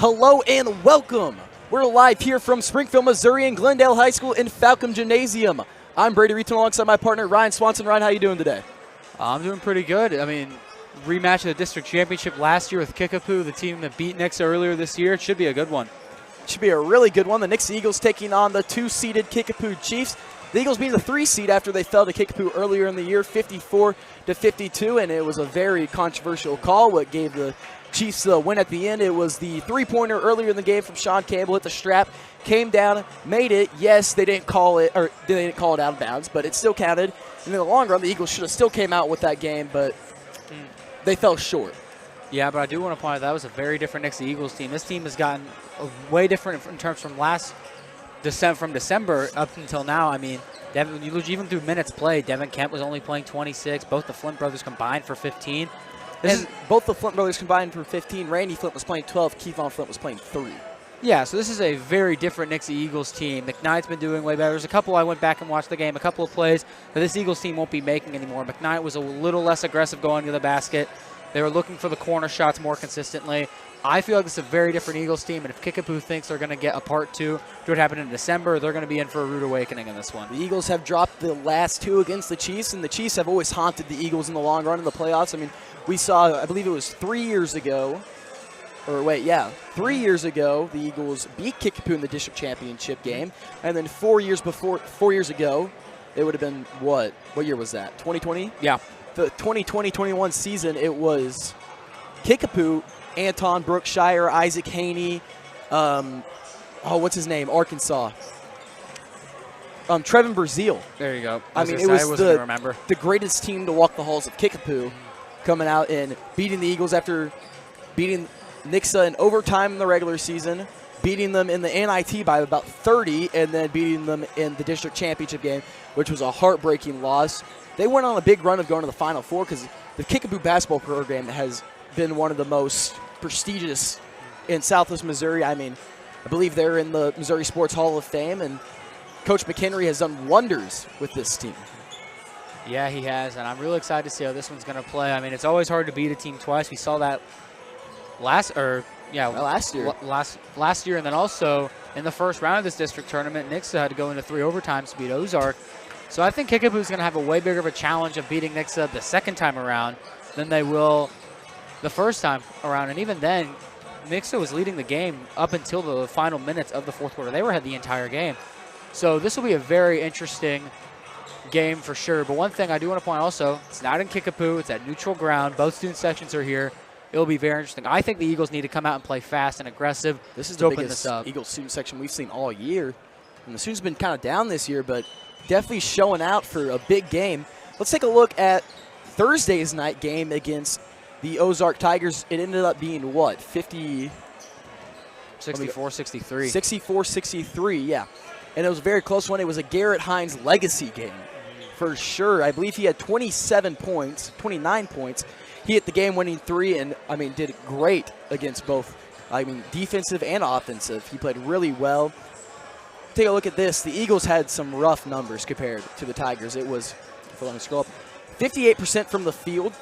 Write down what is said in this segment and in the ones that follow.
Hello and welcome. We're live here from Springfield, Missouri and Glendale High School in Falcom Gymnasium. I'm Brady Reeton alongside my partner Ryan Swanson. Ryan, how you doing today? I'm doing pretty good. I mean, rematch of the district championship last year with Kickapoo, the team that beat Nixa earlier this year. It should be a good one. It should be a really good one. The Nixa Eagles taking on the 2-seeded Kickapoo Chiefs. The Eagles beat the 3-seed after they fell to Kickapoo earlier in the year, 54-52, and it was a very controversial call. What gave the Chiefs the win at the end? It was the three-pointer earlier in the game from Sean Campbell, hit the strap, came down, made it. Yes, they didn't call it, or they didn't call it out of bounds, but it still counted. And in the long run, the Eagles should have still came out with that game, but they fell short. Yeah, but I do want to point out that was a very different Nixa Eagles team. This team has gotten way different in terms from December up until now. I mean, even through minutes played, Devin Kemp was only playing 26. Both the Flint brothers combined for 15. Both the Flint brothers combined for 15. Randy Flint was playing 12. Keithon Flint was playing 3. Yeah, so this is a very different Nixa Eagles team. McKnight's been doing way better. There's a couple I went back and watched the game, a couple of plays that this Eagles team won't be making anymore. McKnight was a little less aggressive going to the basket. They were looking for the corner shots more consistently. I feel like this is a very different Eagles team, and if Kickapoo thinks they're going to get a part two to what happened in December, they're going to be in for a rude awakening in this one. The Eagles have dropped the last two against the Chiefs, and the Chiefs have always haunted the Eagles in the long run in the playoffs. I mean, we saw, I believe it was 3 years ago, 3 years ago, the Eagles beat Kickapoo in the district championship game, and then 4 years ago, it would have been what? What year was that? 2020? Yeah. The 2020-21 season, it was Kickapoo, Anton Brookshire, Isaac Haney, what's his name? Arkansas. Trevin Brazil. There you go. I mean, it was the greatest team to walk the halls of Kickapoo, coming out and beating the Eagles after beating Nixa in overtime in the regular season, beating them in the NIT by about 30, and then beating them in the district championship game, which was a heartbreaking loss. They went on a big run of going to the Final Four because the Kickapoo basketball program has been one of the most prestigious in Southwest Missouri. I mean, I believe they're in the Missouri Sports Hall of Fame, and Coach McHenry has done wonders with this team. Yeah, he has, and I'm really excited to see how this one's going to play. I mean, it's always hard to beat a team twice. We saw that last year, and then also in the first round of this district tournament, Nixa had to go into 3 overtimes to beat Ozark. So I think Kickapoo is going to have a way bigger of a challenge of beating Nixa the second time around than they will the first time around. And even then, Nixa was leading the game up until the final minutes of the fourth quarter. They were ahead the entire game. So this will be a very interesting game for sure. But one thing I do want to point out also, it's not in Kickapoo. It's at neutral ground. Both student sections are here. It'll be very interesting. I think the Eagles need to come out and play fast and aggressive. This is the biggest Eagles student section we've seen all year. And the students have been kind of down this year, but definitely showing out for a big game. Let's take a look at Thursday's night game against the Ozark Tigers. It ended up being what? 64-63. 64-63, yeah. And it was a very close one. It was a Garrett Hines legacy game for sure. I believe he had 29 points. He hit the game-winning 3 and, I mean, did great against both, defensive and offensive. He played really well. Take a look at this. The Eagles had some rough numbers compared to the Tigers. It was, let me scroll up, 58% from the field,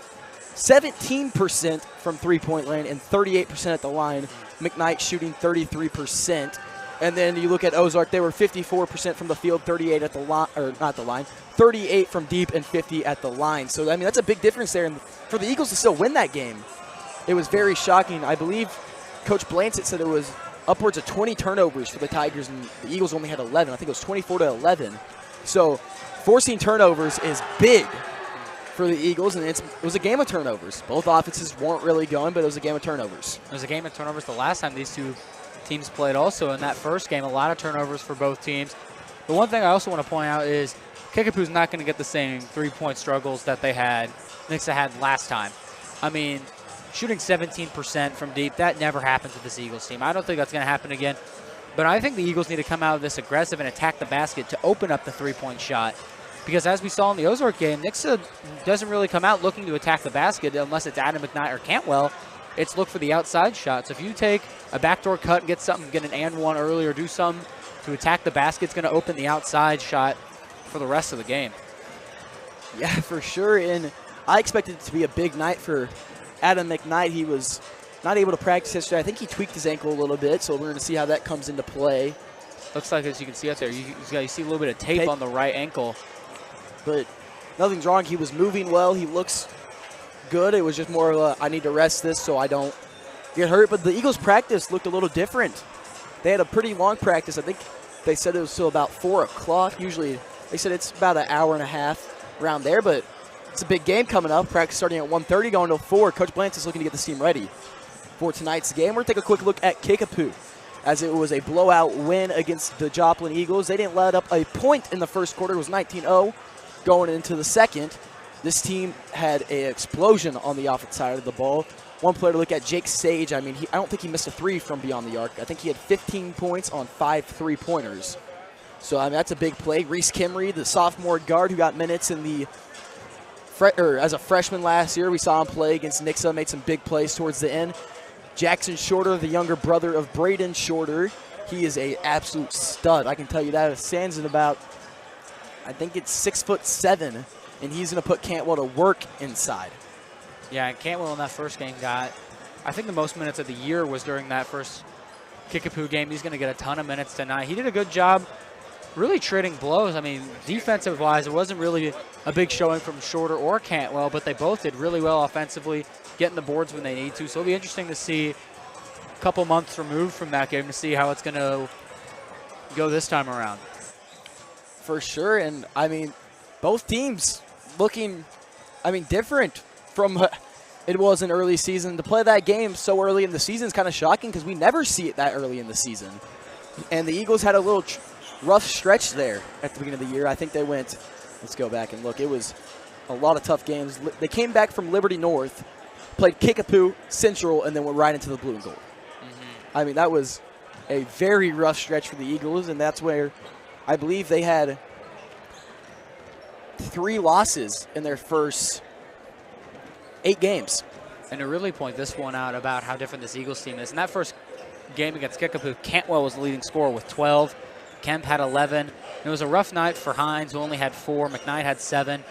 17% from three-point land, and 38% at the line. McKnight shooting 33%. And then you look at Ozark, they were 54% from the field, 38 at the line, or not the line, 38 from deep and 50 at the line. So, I mean, that's a big difference there. And for the Eagles to still win that game, it was very shocking. I believe Coach Blancett said it was upwards of 20 turnovers for the Tigers, and the Eagles only had 11. I think it was 24-11. So forcing turnovers is big for the Eagles, and it was a game of turnovers. Both offenses weren't really going, but it was a game of turnovers. It was a game of turnovers the last time these two teams played also. In that first game, a lot of turnovers for both teams. The one thing I also want to point out is Kickapoo's not going to get the same three-point struggles that Nixa had last time. I mean, shooting 17% from deep, that never happens with this Eagles team. I don't think that's going to happen again. But I think the Eagles need to come out of this aggressive and attack the basket to open up the three-point shot. Because as we saw in the Ozark game, Nixa doesn't really come out looking to attack the basket unless it's Adam McKnight or Cantwell. It's look for the outside shots. If you take a backdoor cut and get something, get an and one early, or do something to attack the basket, it's going to open the outside shot for the rest of the game. Yeah, for sure. And I expected it to be a big night for Adam McKnight. He was not able to practice yesterday. I think he tweaked his ankle a little bit, so we're going to see how that comes into play. Looks like, as you can see out there, you see a little bit of tape on the right ankle. But nothing's wrong. He was moving well. He looks good. It was just more of a, I need to rest this so I don't get hurt. But the Eagles' practice looked a little different. They had a pretty long practice. I think they said it was till about 4 o'clock. Usually they said it's about an hour and a half around there, but it's a big game coming up. Practice starting at 1:30, going till 4. Coach Blanton is looking to get this team ready for tonight's game. We're going to take a quick look at Kickapoo, as it was a blowout win against the Joplin Eagles. They didn't let up a point in the first quarter. It was 19-0 going into the second. This team had an explosion on the offensive side of the ball. One player to look at, Jake Sage. I mean, I don't think he missed a three from beyond the arc. I think he had 15 points on 5 3-pointers. So, I mean, that's a big play. Reese Kimry, the sophomore guard who got minutes in the as a freshman last year. We saw him play against Nixa, made some big plays towards the end. Jackson Shorter, the younger brother of Braden Shorter. He is an absolute stud. I can tell you that. It stands at about, I think it's 6'7", and he's going to put Cantwell to work inside. Yeah, and Cantwell in that first game got, I think the most minutes of the year was during that first Kickapoo game. He's going to get a ton of minutes tonight. He did a good job really trading blows. I mean, defensive-wise, it wasn't really a big showing from Shorter or Cantwell, but they both did really well offensively, getting the boards when they need to. So it'll be interesting to see a couple months removed from that game to see how it's going to go this time around. For sure, and, I mean, both teams looking, I mean, different from it was in early season. To play that game so early in the season is kind of shocking because we never see it that early in the season. And the Eagles had a little rough stretch there at the beginning of the year. I think they went, let's go back and look. It was a lot of tough games. They came back from Liberty North, played Kickapoo, Central, and then went right into the blue and gold. Mm-hmm. I mean, that was a very rough stretch for the Eagles, and that's where I believe they had 3 losses in their first 8 games. And to really point this one out about how different this Eagles team is, in that first game against Kickapoo, Cantwell was the leading scorer with 12. Kemp had 11. It was a rough night for Hines, who only had 4. McKnight had 7.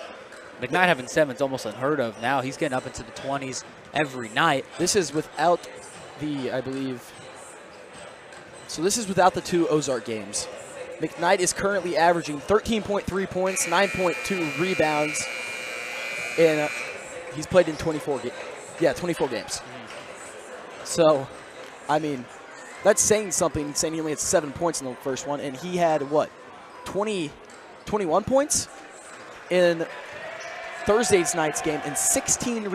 McKnight having 7 is almost unheard of now. He's getting up into the 20s every night. This is without the, I believe, so this is without the 2 Ozark games. McKnight is currently averaging 13.3 points, 9.2 rebounds, and he's played in 24 games. Yeah, 24 games. So, I mean, that's saying something, saying he only had 7 points in the first one, and he had, what, 21 points in Thursday night's game and 16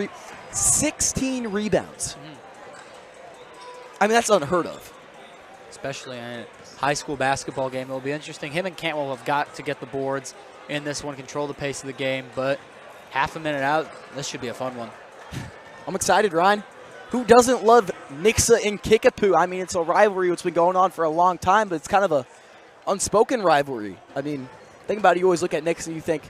rebounds. I mean, that's unheard of. Especially in a high school basketball game. It'll be interesting. Him and Cantwell have got to get the boards in this one, control the pace of the game, but half a minute out, this should be a fun one. I'm excited, Ryan. Who doesn't love Nixa and Kickapoo? I mean, it's a rivalry that's been going on for a long time, but it's kind of a unspoken rivalry. I mean, think about it. You always look at Nixa and you think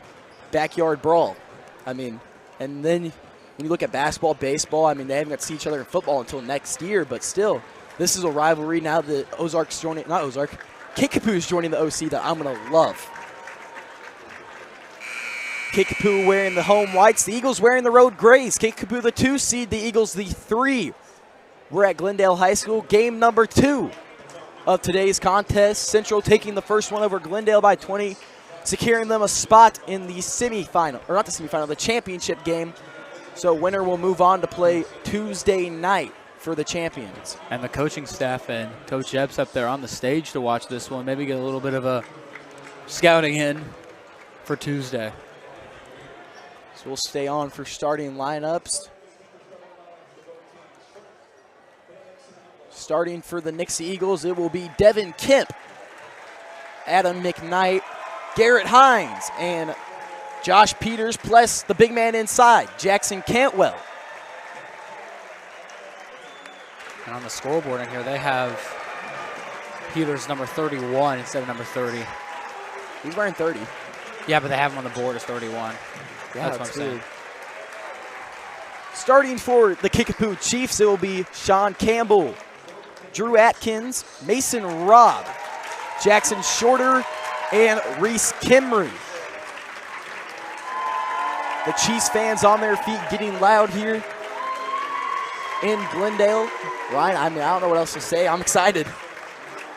backyard brawl. I mean, and then when you look at basketball, baseball, I mean, they haven't got to see each other in football until next year, but still, this is a rivalry now that Ozark's joining, not Ozark, Kickapoo's joining the OC that I'm going to love. Kickapoo wearing the home whites, the Eagles wearing the road grays. Kickapoo the 2 seed, the Eagles the 3. We're at Glendale High School, game number 2 of today's contest. Central taking the first one over Glendale by 20, securing them a spot in the semifinal, or not the semifinal, the championship game. So winner will move on to play Tuesday night for the champions. And the coaching staff and Coach Ebbs up there on the stage to watch this one, maybe get a little bit of a scouting in for Tuesday. So we'll stay on for starting lineups. Starting for the Nixa Eagles, it will be Devin Kemp, Adam McKnight, Garrett Hines, and Josh Peters, plus the big man inside, Jackson Cantwell. And on the scoreboard in here, they have Peters number 31 instead of number 30. He's wearing 30. Yeah, but they have him on the board as 31. Yeah, that's what I'm saying. Starting for the Kickapoo Chiefs, it will be Sean Campbell, Drew Atkins, Mason Robb, Jackson Shorter, and Reese Kimry. The Chiefs fans on their feet getting loud here. in Glendale. Ryan, I don't know what else to say. I'm excited.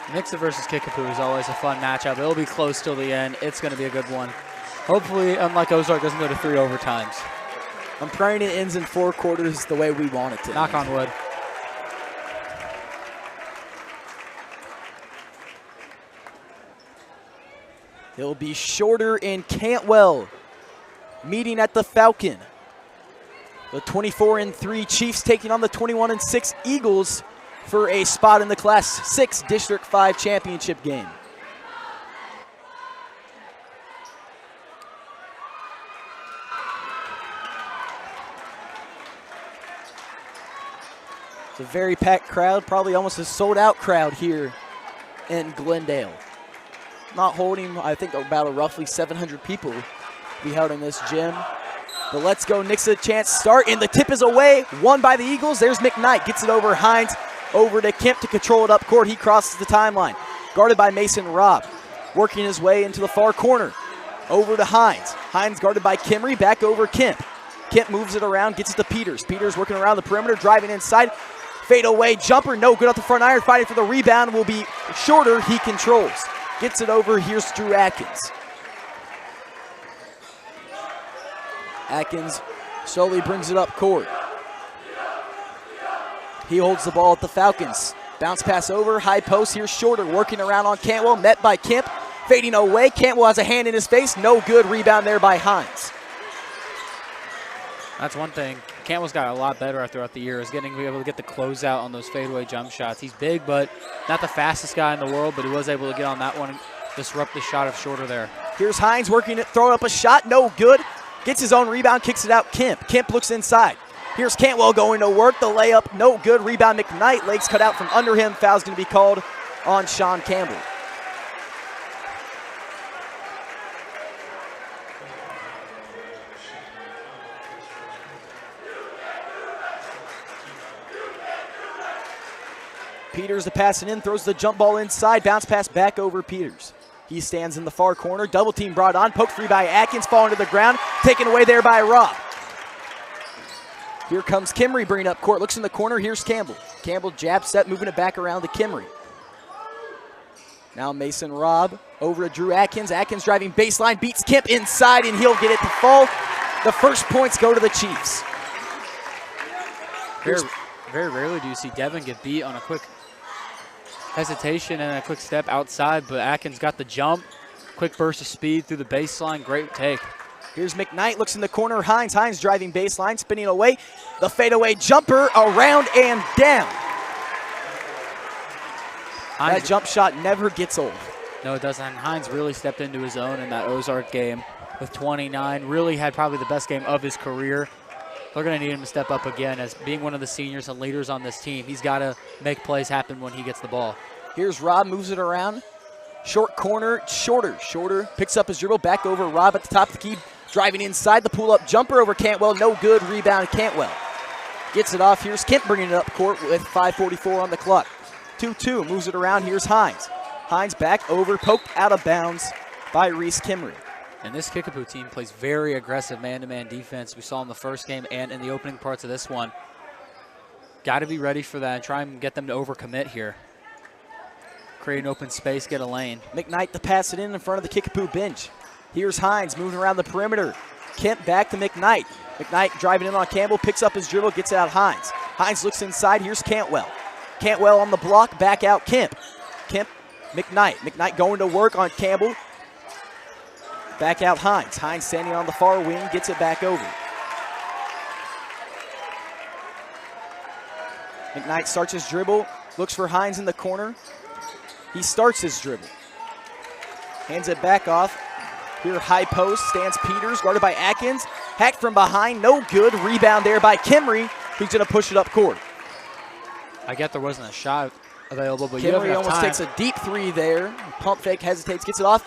Nixa versus Kickapoo is always a fun matchup. It'll be close till the end. It's going to be a good one. Hopefully, unlike Ozark, doesn't go to 3 overtimes. I'm praying it ends in 4 quarters the way we want it to. Knock on wood. It'll be Shorter and Cantwell meeting at the Falcon. The 24-3 Chiefs taking on the 21-6 Eagles for a spot in the Class 6 District 5 championship game. It's a very packed crowd, probably almost a sold-out crowd here in Glendale. Not holding, I think, about roughly 700 people be held in this gym. But let's go, Nixa, chance start, and the tip is away, won by the Eagles. There's McKnight, gets it over Hines, over to Kemp to control it up court. He crosses the timeline, guarded by Mason Robb, working his way into the far corner. Over to Hines. Hines guarded by Kimry, back over Kemp. Kemp moves it around, gets it to Peters. Peters working around the perimeter, driving inside. Fade away, jumper, no good off the front iron. Fighting for the rebound will be Shorter, he controls. Gets it over, here's Drew Atkins. Atkins slowly brings it up court. He holds the ball at the Falcons. Bounce pass over, high post, here's Shorter working around on Cantwell, met by Kemp. Fading away, Cantwell has a hand in his face, no good, rebound there by Hines. That's one thing. Cantwell's got a lot better throughout the year, is getting to be able to get the closeout on those fadeaway jump shots. He's big, but not the fastest guy in the world, but he was able to get on that one and disrupt the shot of Shorter there. Here's Hines working it, throwing up a shot, no good. Gets his own rebound, kicks it out, Kemp. Kemp looks inside. Here's Cantwell going to work, the layup, no good. Rebound McKnight, legs cut out from under him. Foul's going to be called on Sean Campbell. Peters to pass it in, throws the jump ball inside, bounce pass back over Peters. He stands in the far corner, double team brought on, poked free by Atkins, falling to the ground, taken away there by Robb. Here comes Kimry bringing up court, looks in the corner, here's Campbell. Campbell jab set, moving it back around to Kimry. Now Mason Robb over to Drew Atkins. Atkins driving baseline, beats Kemp inside, and he'll get it to fall. The first points go to the Chiefs. Very rarely do you see Devin get beat on a quick hesitation and a quick step outside, but Atkins got the jump. Quick burst of speed through the baseline, great take. Here's McKnight, looks in the corner, Hines driving baseline, spinning away. The fadeaway jumper, around and down. That jump shot never gets old. No, it doesn't. Hines really stepped into his own in that Ozark game with 29. Really had probably the best game of his career. They're going to need him to step up again as being one of the seniors and leaders on this team. He's got to make plays happen when he gets the ball. Here's Robb, moves it around. Short corner, Shorter. Shorter picks up his dribble, back over Robb at the top of the key. Driving inside, the pull-up jumper over Cantwell. No good, rebound Cantwell. Gets it off. Here's Kemp bringing it up court with 5:44 on the clock. 2-2, moves it around. Here's Hines. Hines back over, poked out of bounds by Reese Kimry. And this Kickapoo team plays very aggressive man-to-man defense. We saw in the first game and in the opening parts of this one. Got to be ready for that and try and get them to overcommit here. Create an open space, get a lane. McKnight to pass it in front of the Kickapoo bench. Here's Hines moving around the perimeter. Kemp back to McKnight. McKnight driving in on Campbell, picks up his dribble, gets it out Hines. Hines looks inside, here's Cantwell. Cantwell on the block, back out Kemp. Kemp, McKnight. McKnight going to work on Campbell. Back out Hines. Hines standing on the far wing, gets it back over. McKnight starts his dribble, looks for Hines in the corner. He starts his dribble. Hands it back off. Here, high post, stands Peters, guarded by Atkins. Hacked from behind, no good. Rebound there by Kimry, who's going to push it up court. I get there wasn't a shot available, but Kimry almost takes a deep three there. Pump fake, hesitates, gets it off.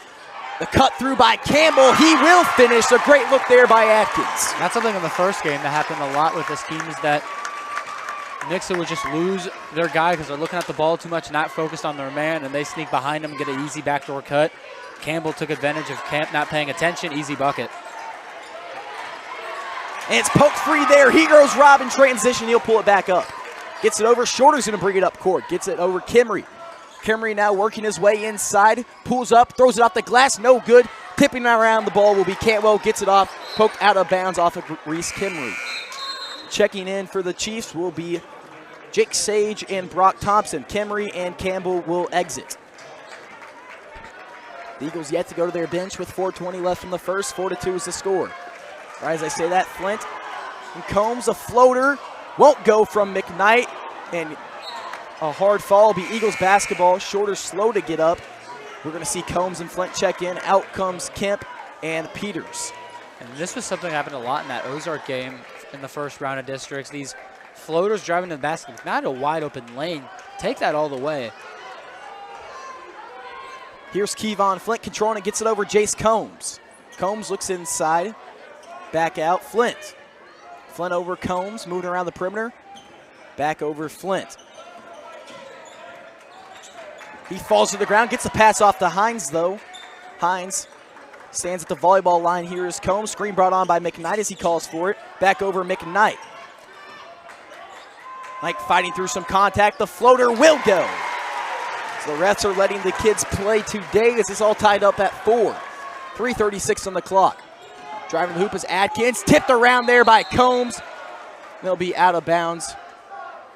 The cut through by Campbell. He will finish. A great look there by Atkins. That's something in the first game that happened a lot with this team is that Nixa would just lose their guy because they're looking at the ball too much, not focused on their man, and they sneak behind him and get an easy backdoor cut. Campbell took advantage of Kemp not paying attention. Easy bucket. And it's poked free there. He goes Robb in transition. He'll pull it back up. Gets it over. Shorter's going to bring it up court. Gets it over Kimry. Kimry now working his way inside. Pulls up. Throws it off the glass. No good. Tipping around the ball will be Cantwell. Gets it off. Poked out of bounds off of Reese Kimry. Checking in for the Chiefs will be Jake Sage and Brock Thompson. Kimry and Campbell will exit. The Eagles yet to go to their bench with 4:20 left in the first. 4-2 is the score. Right as I say that, Flint and Combs, a floater. Won't go from McKnight. And a hard fall will be Eagles basketball. Shorter slow to get up. We're going to see Combs and Flint check in. Out comes Kemp and Peters. And this was something that happened a lot in that Ozark game in the first round of districts. These floaters driving to the basket, not a wide open lane. Take that all the way. Here's Kevon Flint controlling it, gets it over Jace Combs. Combs looks inside, back out, Flint. Flint over Combs, moving around the perimeter. Back over Flint. He falls to the ground, gets the pass off to Hines though. Hines stands at the volleyball line. Here is Combs, screen brought on by McKnight as he calls for it. Back over McKnight. Mike fighting through some contact, the floater will go. So the refs are letting the kids play today as it's all tied up at 4. 3:36 on the clock. Driving the hoop is Atkins, tipped around there by Combs. They'll be out of bounds.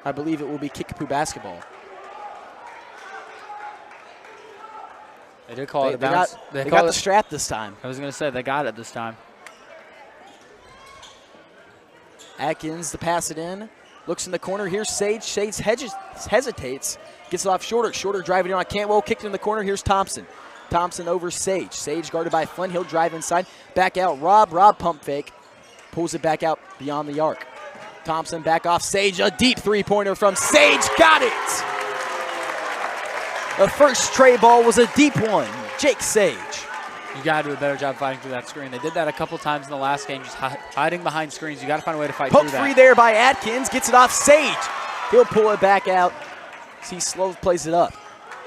I believe it will be Kickapoo basketball. They did call it a They bounce. got the strap this time. I was going to say, they got it this time. Atkins to pass it in. Looks in the corner. Here's Sage. Sage hesitates. Gets it off Shorter. Shorter driving in on Cantwell. Kicked in the corner. Here's Thompson. Thompson over Sage. Sage guarded by Flynn. He'll drive inside. Back out Rob. Rob pump fake. Pulls it back out beyond the arc. Thompson back off Sage. A deep three-pointer from Sage. Got it! The first tray ball was a deep one. Jake Sage. You got to do a better job fighting through that screen. They did that a couple times in the last game, just hiding behind screens. You got to find a way to fight through that. Poke free there by Atkins. Gets it off Sage. He'll pull it back out. He slow plays it up.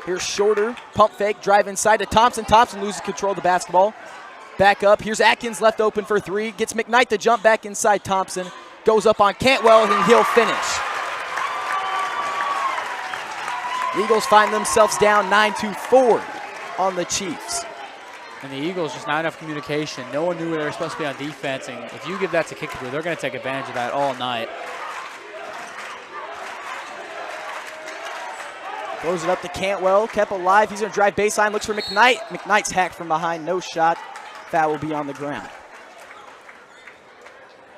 Here's Shorter. Pump fake. Drive inside to Thompson. Thompson loses control of the basketball. Back up. Here's Atkins left open for three. Gets McKnight to jump back inside Thompson. Goes up on Cantwell and he'll finish. The Eagles find themselves down 9-4 on the Chiefs. And the Eagles, just not enough communication. No one knew where they were supposed to be on defense. And if you give that to Kickapoo, they're going to take advantage of that all night. Throws it up to Cantwell. Kept alive. He's going to drive baseline. Looks for McKnight. McKnight's hacked from behind. No shot. Foul will be on the ground.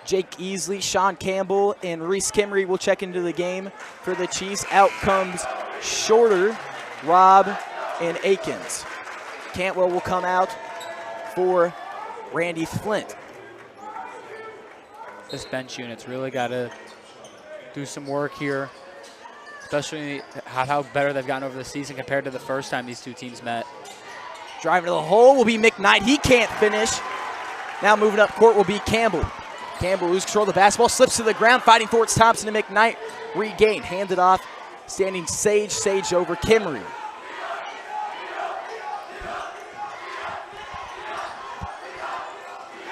Jake Easley, Sean Campbell, and Reese Kimry will check into the game for the Chiefs. Out comes Shorter, Rob, and Akins. Cantwell will come out for Randy Flint. This bench unit's really got to do some work here, especially how better they've gotten over the season compared to the first time these two teams met. Driving to the hole will be McKnight. He can't finish. Now moving up court will be Campbell. Campbell loses control of the basketball, slips to the ground, fighting for it's Thompson and McKnight. Regain, handed off, standing Sage. Sage over Kimry.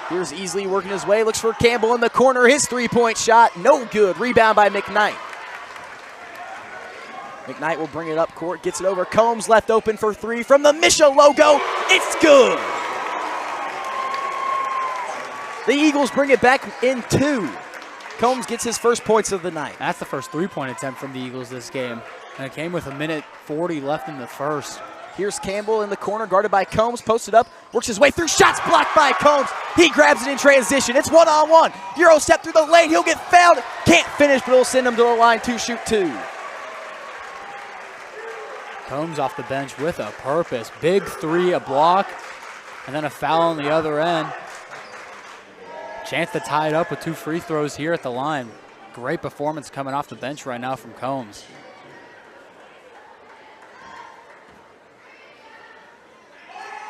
Here's Easley working his way, looks for Campbell in the corner. His three-point shot, no good. Rebound by McKnight. McKnight will bring it up court, gets it over. Combs left open for three from the Misha logo. It's good. The Eagles bring it back in 2. Combs gets his first points of the night. That's the first three-point attempt from the Eagles this game. And it came with 1:40 left in the first. Here's Campbell in the corner, guarded by Combs, posted up, works his way through, shots blocked by Combs. He grabs it in transition. It's one-on-one. Euro step through the lane. He'll get fouled. Can't finish, but he'll send him to the line to shoot 2. Combs off the bench with a purpose. Big three, a block, and then a foul on the other end. Chance to tie it up with 2 free throws here at the line. Great performance coming off the bench right now from Combs.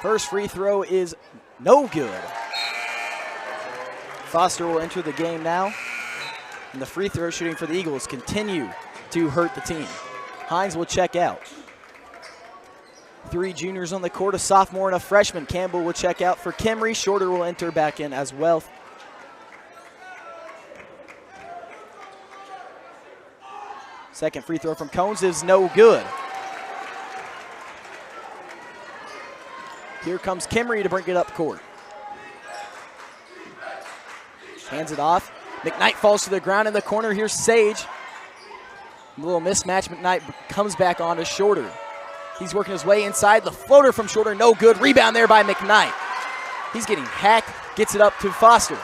First free throw is no good. Foster will enter the game now. And the free throw shooting for the Eagles continue to hurt the team. Hines will check out. 3 juniors on the court, a sophomore and a freshman. Campbell will check out for Kimry. Shorter will enter back in as well. Second free throw from Combs is no good. Here comes Kimry to bring it up court. Hands it off. McKnight falls to the ground in the corner. Here's Sage. A little mismatch. McKnight comes back on to Shorter. He's working his way inside. The floater from Shorter, no good. Rebound there by McKnight. He's getting hacked. Gets it up to Foster.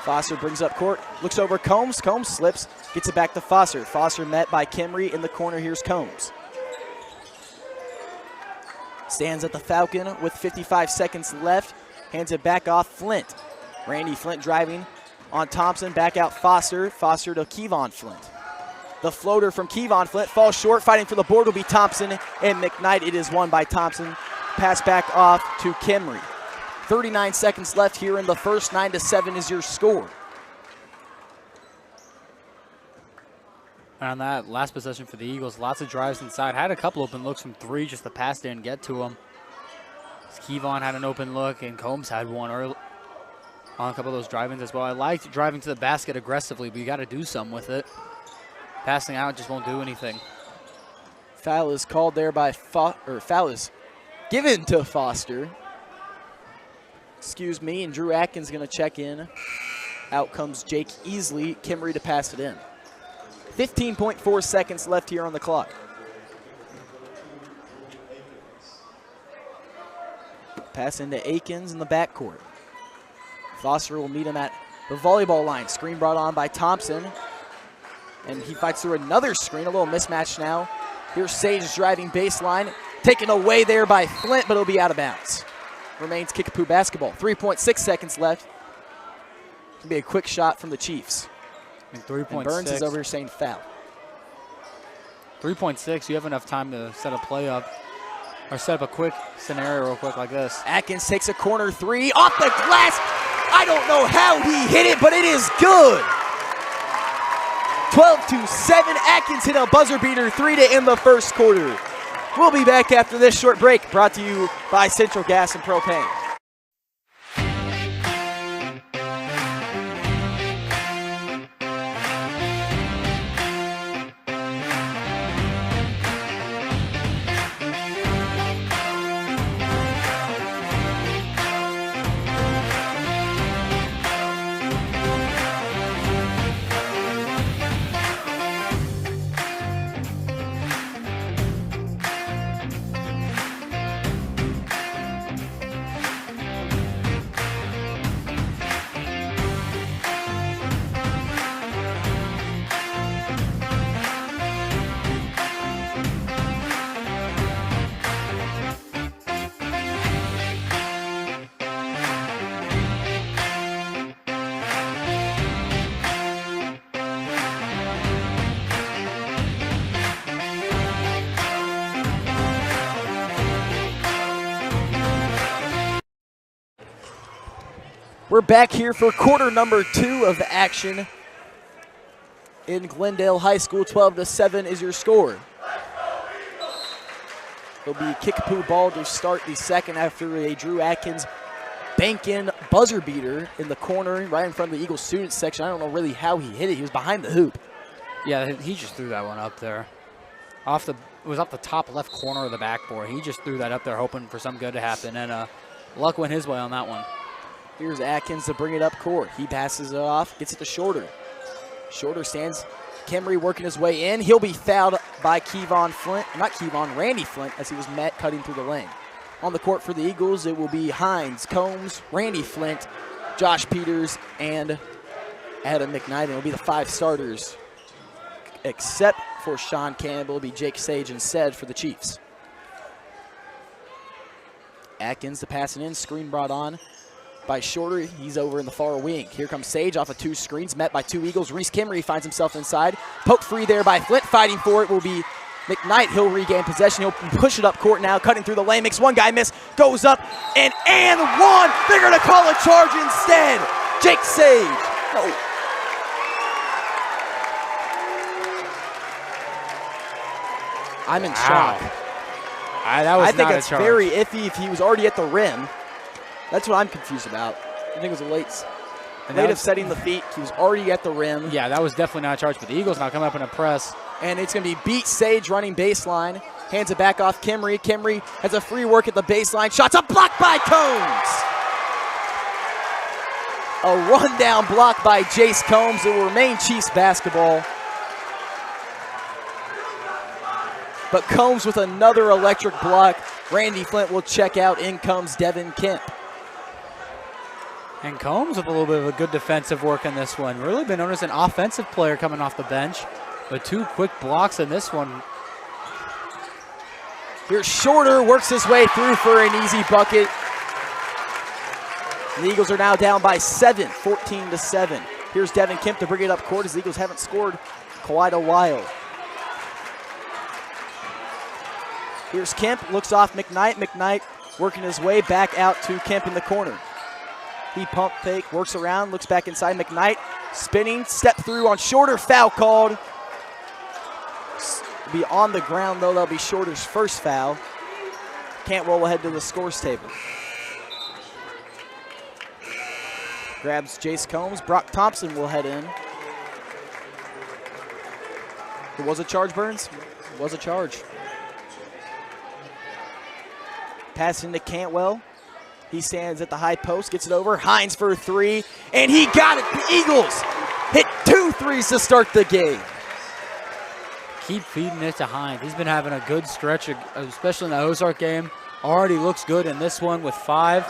Foster brings up court. Looks over Combs. Combs slips. Gets it back to Foster. Foster met by Kimry in the corner. Here's Combs. Stands at the Falcon with 55 seconds left. Hands it back off Flint. Randy Flint driving on Thompson. Back out Foster. Foster to Kevon Flint. The floater from Kevon Flint falls short. Fighting for the board will be Thompson and McKnight. It is won by Thompson. Pass back off to Kimry. 39 seconds left here in the first. 9-7 is your score. On that last possession for the Eagles, lots of drives inside. Had a couple open looks from three, just the pass didn't get to him. Kevon had an open look, and Combs had one early on a couple of those drive-ins as well. I liked driving to the basket aggressively, but you got to do something with it. Passing out just won't do anything. Foul is called there by foul is given to Foster. Excuse me, and Drew Atkins going to check in. Out comes Jake Easley. Kimry to pass it in. 15.4 seconds left here on the clock. Pass into Akins in the backcourt. Foster will meet him at the volleyball line. Screen brought on by Thompson. And he fights through another screen. A little mismatch now. Here's Sage driving baseline. Taken away there by Flint, but it'll be out of bounds. Remains Kickapoo basketball. 3.6 seconds left. It'll be a quick shot from the Chiefs. And 3.6. And Burns is over here saying foul. 3.6, you have enough time to set a play up. Or set up a quick scenario real quick like this. Atkins takes a corner three off the glass. I don't know how he hit it, but it is good. 12-7. Atkins hit a buzzer beater three to end the first quarter. We'll be back after this short break, brought to you by Central Gas and Propane. We're back here for quarter number 2 of the action in Glendale High School. 12-7 is your score. It'll be Kickapoo ball to start the second after a Drew Atkins bank-in buzzer beater in the corner right in front of the Eagles student section. I don't know really how he hit it. He was behind the hoop. Yeah, he just threw that one up there. It was up the top left corner of the backboard. He just threw that up there hoping for something good to happen, and luck went his way on that one. Here's Atkins to bring it up court. He passes it off, gets it to Shorter. Shorter stands. Kimry working his way in. He'll be fouled by Randy Flint, as he was met cutting through the lane. On the court for the Eagles, it will be Hines, Combs, Randy Flint, Josh Peters, and Adam McKnight. It'll be the 5 starters, except for Sean Campbell. It'll be Jake Sage instead for the Chiefs. Atkins to pass it in. Screen brought on by Shorter. He's over in the far wing. Here comes Sage off of 2 screens, met by 2 Eagles. Reese Kimry finds himself inside. Poke free there by Flint. Fighting for it will be McKnight. He'll regain possession. He'll push it up court now, cutting through the lane. Makes one guy miss. Goes up and one. They're going to call a charge instead. Jake Sage. No. I'm in shock. I think that's very iffy if he was already at the rim. That's what I'm confused about. I think it was a late of setting the feet. He was already at the rim. Yeah, that was definitely not a charge. But the Eagles now come up in a press. And it's going to be beat Sage running baseline. Hands it back off Kimry. Kimry has a free work at the baseline. Shots up, blocked by Combs. A rundown block by Jace Combs. It will remain Chiefs basketball. But Combs with another electric block. Randy Flint will check out. In comes Devin Kemp. And Combs with a little bit of a good defensive work in this one. Really been known as an offensive player coming off the bench. But 2 quick blocks in this one. Here's Shorter, works his way through for an easy bucket. The Eagles are now down by 7, 14-7. Here's Devin Kemp to bring it up court as the Eagles haven't scored quite a while. Here's Kemp, looks off McKnight. McKnight working his way back out to Kemp in the corner. He pump fake, works around, looks back inside. McKnight spinning, step through on Shorter, foul called. Be on the ground though, that'll be Shorter's first foul. Cantwell will head to the scores table. Grabs Jace Combs, Brock Thompson will head in. It was a charge, Burns? It was a charge. Pass into Cantwell. He stands at the high post, gets it over. Hines for a 3, and he got it. The Eagles hit 2 threes to start the game. Keep feeding it to Hines. He's been having a good stretch, especially in the Ozark game. Already looks good in this one with 5.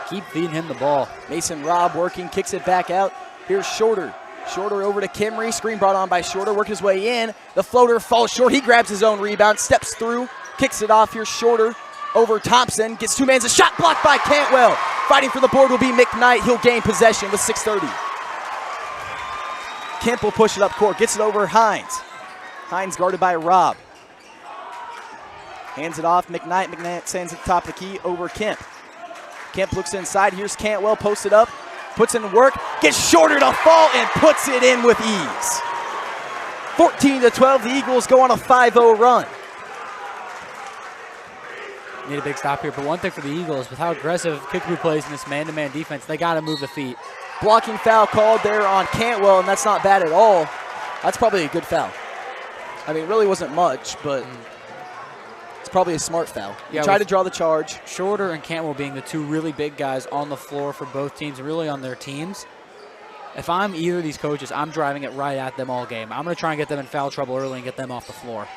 Keep feeding him the ball. Mason Robb working, kicks it back out. Here's Shorter. Shorter over to Kimry. Screen brought on by Shorter. Work his way in. The floater falls short. He grabs his own rebound, steps through, kicks it off. Here's Shorter over Thompson. Gets 2 mans. A shot blocked by Cantwell. Fighting for the board will be McKnight. He'll gain possession with 6:30. Kemp will push it up court. Gets it over Hines. Hines guarded by Robb. Hands it off. McKnight. McKnight sends it top of the key over Kemp. Kemp looks inside. Here's Cantwell. Posted up. Puts in work. Gets Shorter to fall and puts it in with ease. 14-12. The Eagles go on a 5-0 run. Need a big stop here. But one thing for the Eagles, with how aggressive Kickapoo plays in this man-to-man defense, they got to move the feet. Blocking foul called there on Cantwell, and that's not bad at all. That's probably a good foul. I mean, it really wasn't much, but it's probably a smart foul. Yeah, Try to draw the charge. Shorter and Cantwell being the 2 really big guys on the floor for both teams, really on their teams. If I'm either of these coaches, I'm driving it right at them all game. I'm going to try and get them in foul trouble early and get them off the floor.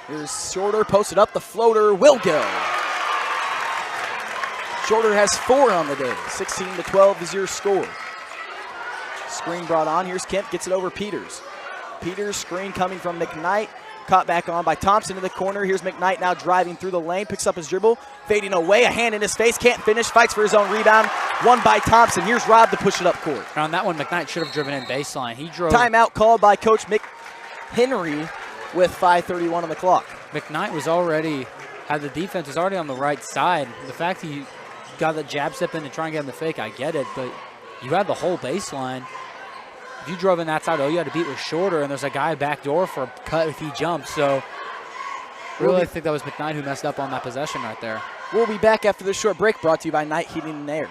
Here's Shorter posted up. The floater will go. Shorter has 4 on the day. 16-12 is your score. Screen brought on. Here's Kemp. Gets it over Peters. Peters, screen coming from McKnight. Caught back on by Thompson in the corner. Here's McKnight now driving through the lane. Picks up his dribble. Fading away. A hand in his face. Can't finish. Fights for his own rebound. Won by Thompson. Here's Robb to push it up court. And on that one, McKnight should have driven in baseline. He drove. Timeout called by Coach McHenry with 5:31 on the clock. McKnight was already, had the defense was already on the right side. The fact he got the jab step in to try and get him the fake, I get it, but you had the whole baseline. If you drove in that side, all you had to beat was Shorter, and there's a guy back door for a cut if he jumps. So really, I think that was McKnight who messed up on that possession right there. We'll be back after this short break, brought to you by Night Heating and Air.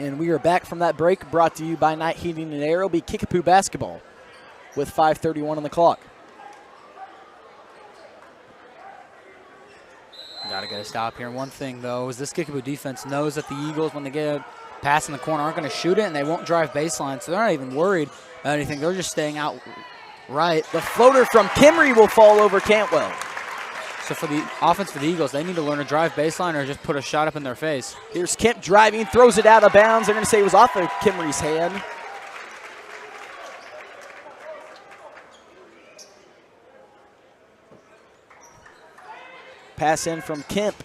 And we are back from that break, brought to you by Night Heating and Air. It'll be Kickapoo basketball with 5:31 on the clock. Got to get a stop here. And one thing, though, is this Kickapoo defense knows that the Eagles, when they get a pass in the corner, aren't going to shoot it, and they won't drive baseline, so they're not even worried about anything. They're just staying out right. The floater from Kimry will fall over Cantwell. So for the offense for the Eagles, they need to learn to drive baseline or just put a shot up in their face. Here's Kemp driving, throws it out of bounds. They're going to say it was off of Kimry's hand. Pass in from Kemp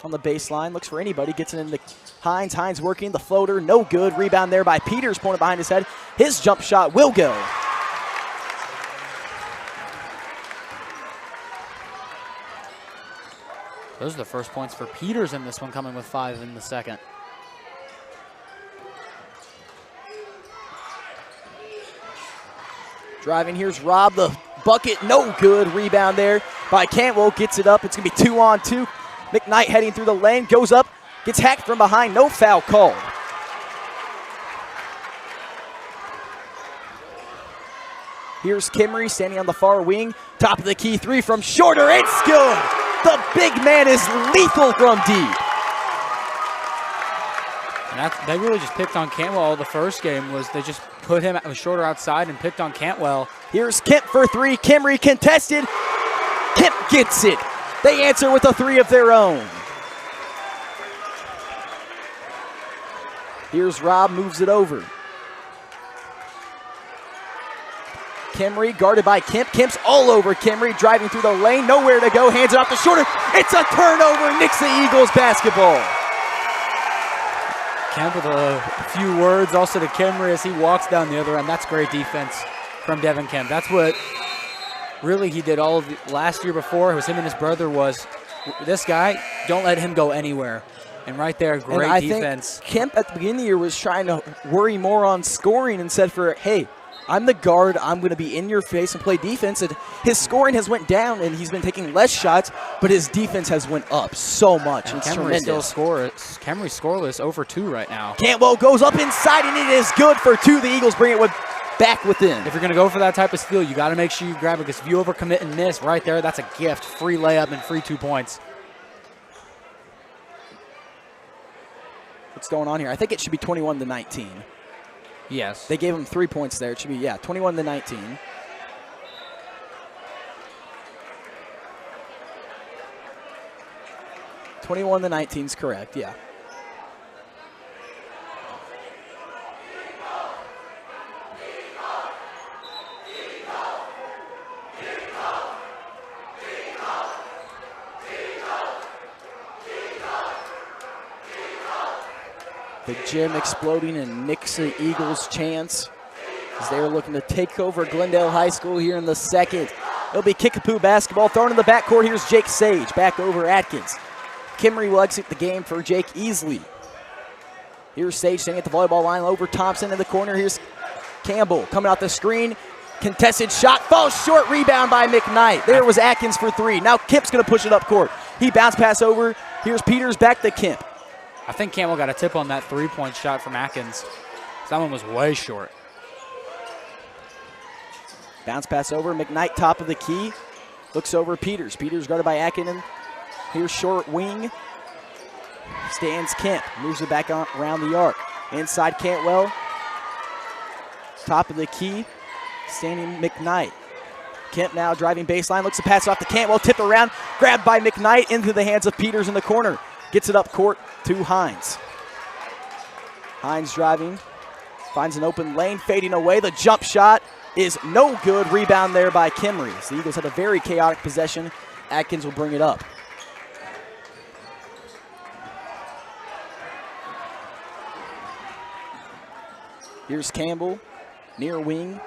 on the baseline. Looks for anybody. Gets it into Hines. Hines working. The floater, no good. Rebound there by Peters, pointed behind his head. His jump shot will go. Those are the first points for Peters in this one, coming with 5 in the second. Driving, here's Rob, the bucket, no good. Rebound there by Cantwell, gets it up. It's going to be 2-on-2. McKnight heading through the lane, goes up, gets hacked from behind, no foul called. Here's Kimry standing on the far wing. Top of the key, 3 from Shorter. It's good. The big man is lethal from deep. And they really just picked on Cantwell. The first game was they just put him Shorter outside and picked on Cantwell. Here's Kemp for 3. Kimry contested. Kemp gets it. They answer with a 3 of their own. Here's Rob, moves it over. Kimry guarded by Kemp. Kemp's all over Kimry, driving through the lane, nowhere to go, hands it off to Shorter. It's a turnover, Nixa Eagles basketball. Kemp with a few words also to Kimry as he walks down the other end. That's great defense from Devin Kemp. That's what really he did all of last year before. It was him and his brother was, this guy, don't let him go anywhere. And right there, great defense. Think Kemp at the beginning of the year was trying to worry more on scoring and said hey, I'm the guard, I'm going to be in your face and play defense. And his scoring has went down and he's been taking less shots, but his defense has went up so much. And it's Kimry tremendous. Kimry scoreless over 2 right now. Cantwell goes up inside and it is good for 2. The Eagles bring it back within. If you're going to go for that type of steal, you got to make sure you grab it, because if you overcommit and miss right there, that's a gift. Free layup and free 2 points. What's going on here? I think it should be 21-19. Yes. They gave him 3 points there. It should be, 21-19. (21-19) is correct, yeah. The gym exploding and Nixa Eagles chants as they're looking to take over Glendale High School here in the second. It'll be Kickapoo basketball thrown in the backcourt. Here's Jake Sage back over Atkins. Kimry will exit the game for Jake easily. Here's Sage staying at the volleyball line over Thompson in the corner. Here's Campbell coming out the screen. Contested shot, falls short, rebound by McKnight. There was Atkins for 3. Now Kemp's going to push it up court. He bounce pass over. Here's Peters back to Kemp. I think Campbell got a tip on that 3-point shot from Atkins. That one was way short. Bounce pass over. McKnight top of the key. Looks over Peters. Peters guarded by Atkins. Here's short wing. Stands Kemp. Moves it back around the arc. Inside Cantwell. Top of the key. Standing McKnight. Kemp now driving baseline. Looks to pass it off to Cantwell. Tip around. Grabbed by McKnight into the hands of Peters in the corner. Gets it up court to Hines. Hines driving. Finds an open lane. Fading away. The jump shot is no good. Rebound there by Kimry. The Eagles had a very chaotic possession. Atkins will bring it up. Here's Campbell. Near wing.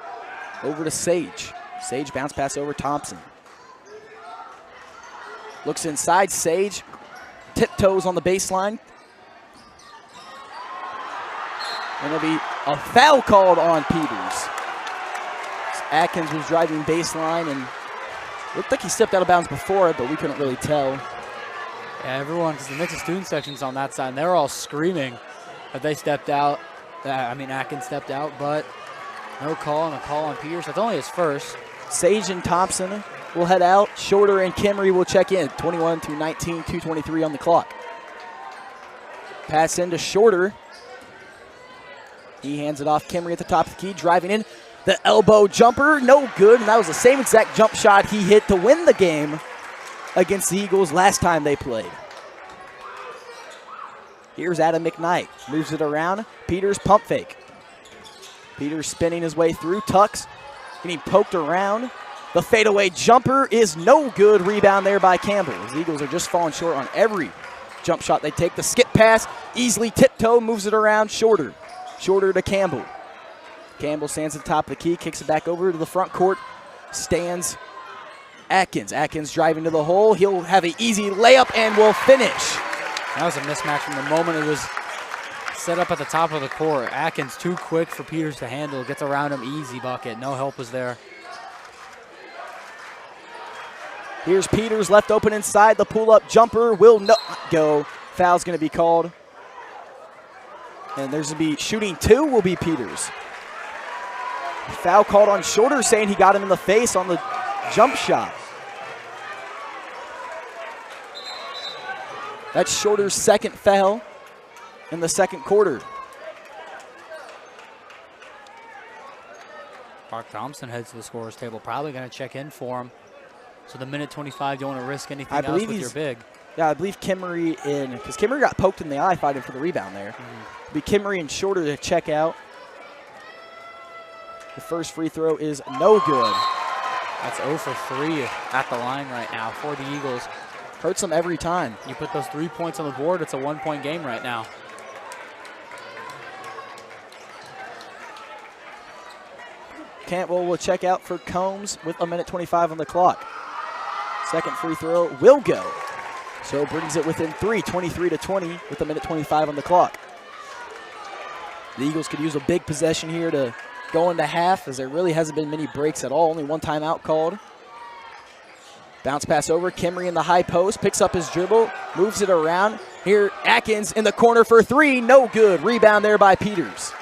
Over to Sage. Sage bounce pass over Thompson. Looks inside. Sage tiptoes on the baseline. And there'll be a foul called on Peters. Atkins was driving baseline and looked like he stepped out of bounds before it, but we couldn't really tell. Yeah, everyone, because the Nixa student section's on that side, and they're all screaming that they stepped out. Atkins stepped out, but no call, and a call on Peters. That's only his first. Sage and Thompson will head out. Shorter and Kimry will check in. 21-19, 2:23 on the clock. Pass into Shorter. He hands it off. Kimry at the top of the key, driving in. The elbow jumper, no good. And that was the same exact jump shot he hit to win the game against the Eagles last time they played. Here's Adam McKnight. Moves it around. Peters pump fake. Peters spinning his way through. Tucks getting poked around. The fadeaway jumper is no good. Rebound there by Campbell. The Eagles are just falling short on every jump shot they take. The skip pass, easily tiptoe, moves it around. Shorter. Shorter to Campbell. Campbell stands at the top of the key, kicks it back over to the front court. Stands Atkins. Atkins driving to the hole. He'll have an easy layup and will finish. That was a mismatch from the moment it was set up at the top of the court. Atkins too quick for Peters to handle. Gets around him, easy bucket. No help was there. Here's Peters left open inside. The pull-up jumper will not go. Foul's going to be called. And there's going to be shooting 2 will be Peters. Foul called on Shorter, saying he got him in the face on the jump shot. That's Shorter's second foul in the second quarter. Park Thompson heads to the scorer's table. Probably going to check in for him. So the minute 25, don't want to risk anything else with your big. Yeah, I believe Kimmery because Kimmery got poked in the eye fighting for the rebound there. It'll be Kimmery and Shorter to check out. The first free throw is no good. That's 0 for 3 at the line right now for the Eagles. Hurts them every time. You put those 3 points on the board, it's a 1-point game right now. Cantwell will check out for Combs with a minute 25 on the clock. Second free throw will go. So brings it within 3, 23-20 with a minute 25 on the clock. The Eagles could use a big possession here to go into half, as there really hasn't been many breaks at all. Only one timeout called. Bounce pass over. Kimmery in the high post. Picks up his dribble. Moves it around. Here, Atkins in the corner for 3. No good. Rebound there by Peters.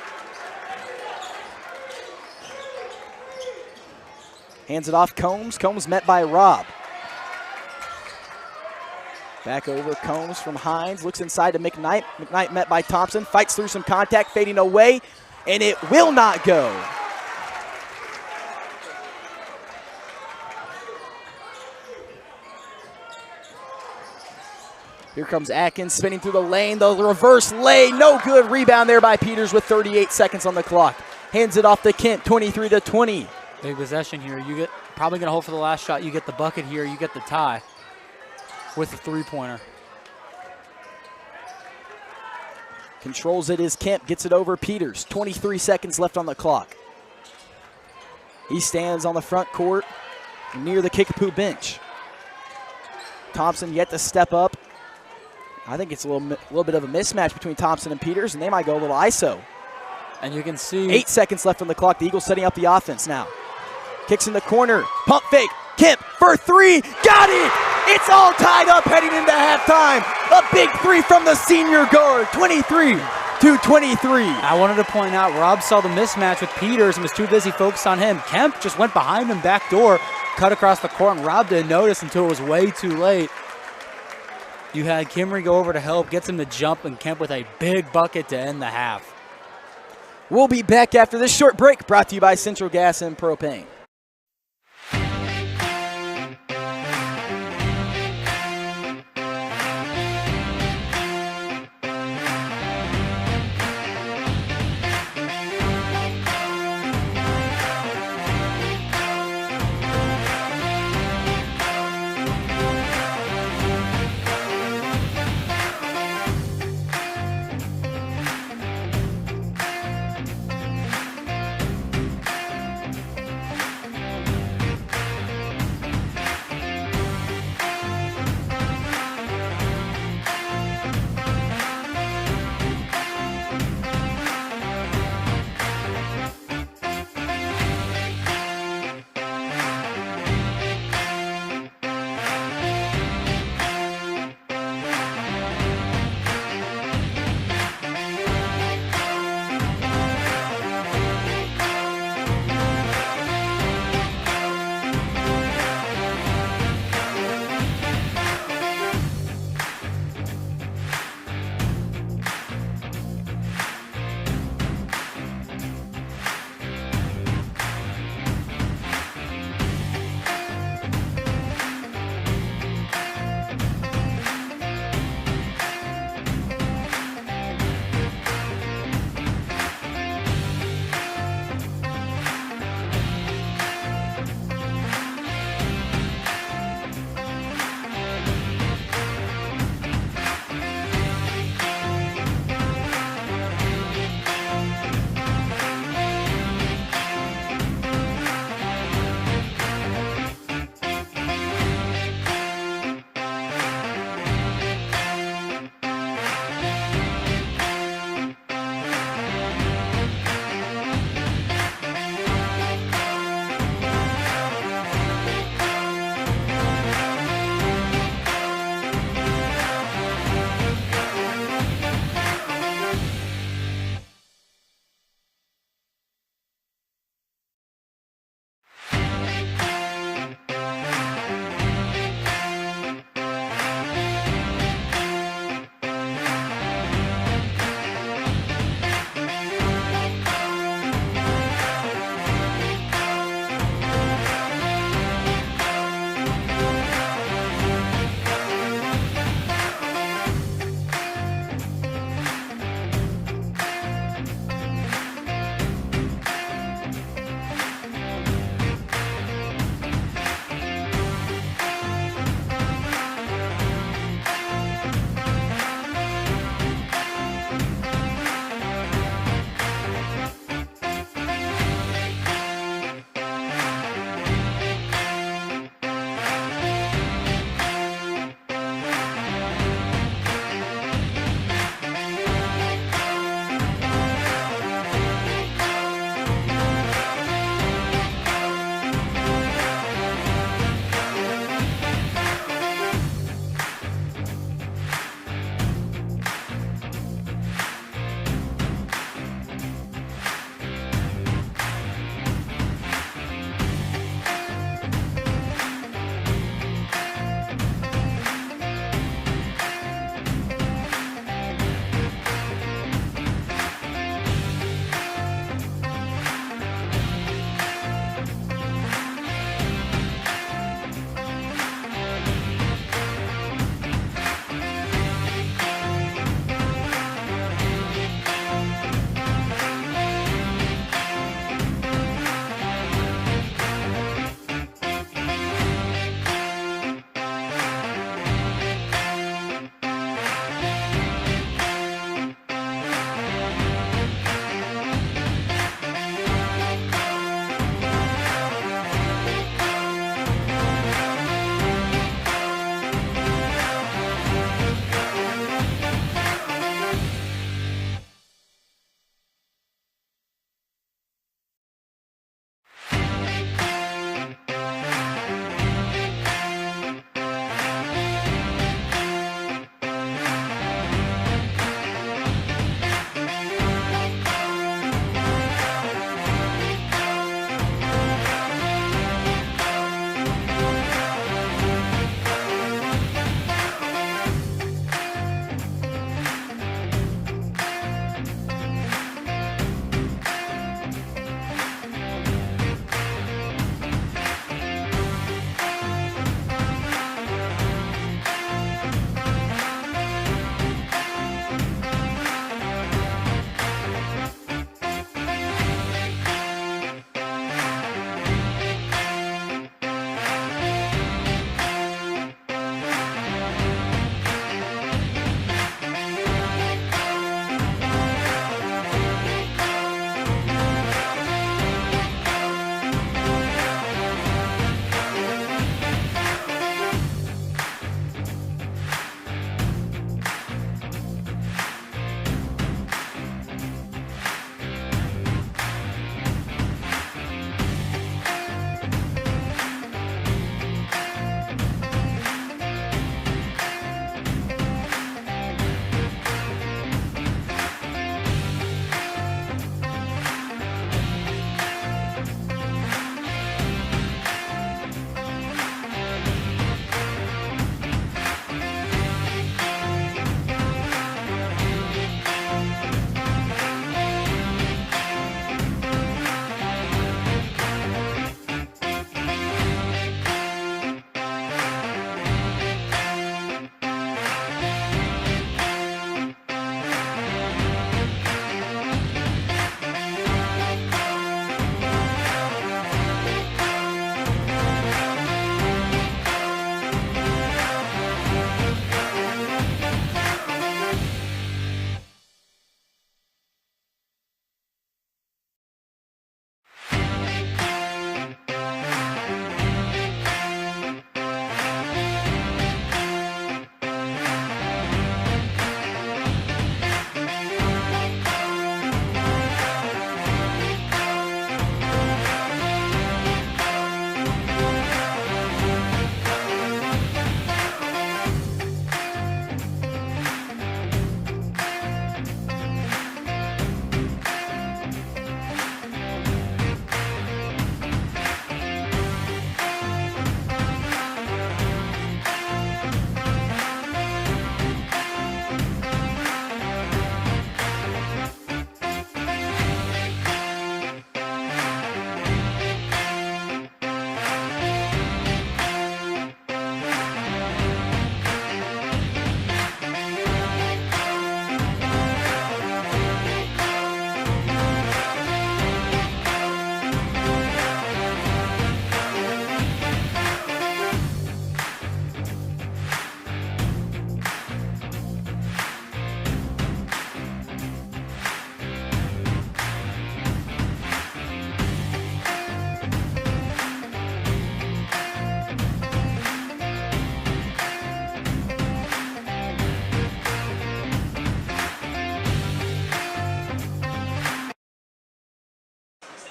Hands it off Combs. Combs met by Robb. Back over Combs from Hines. Looks inside to McKnight. McKnight met by Thompson. Fights through some contact. Fading away. And it will not go. Here comes Atkins spinning through the lane. The reverse lay. No good. Rebound there by Peters with 38 seconds on the clock. Hands it off to Kent. 23-20. Big possession here. You get probably going to hold for the last shot. You get the bucket here. You get the tie with the three-pointer. Controls it is Kemp. Gets it over Peters. 23 seconds left on the clock. He stands on the front court near the Kickapoo bench. Thompson yet to step up. I think it's a little bit of a mismatch between Thompson and Peters, and they might go a little ISO. And you can see 8 seconds left on the clock. The Eagles setting up the offense now. Kicks in the corner. Pump fake. Kemp for 3. Got it! It's all tied up heading into halftime. A big 3 from the senior guard. 23-23. I wanted to point out Robb saw the mismatch with Peters and was too busy focused on him. Kemp just went behind him, back door, cut across the court, and Robb didn't notice until it was way too late. You had Kimmery go over to help, gets him to jump, and Kemp with a big bucket to end the half. We'll be back after this short break, brought to you by Central Gas and Propane.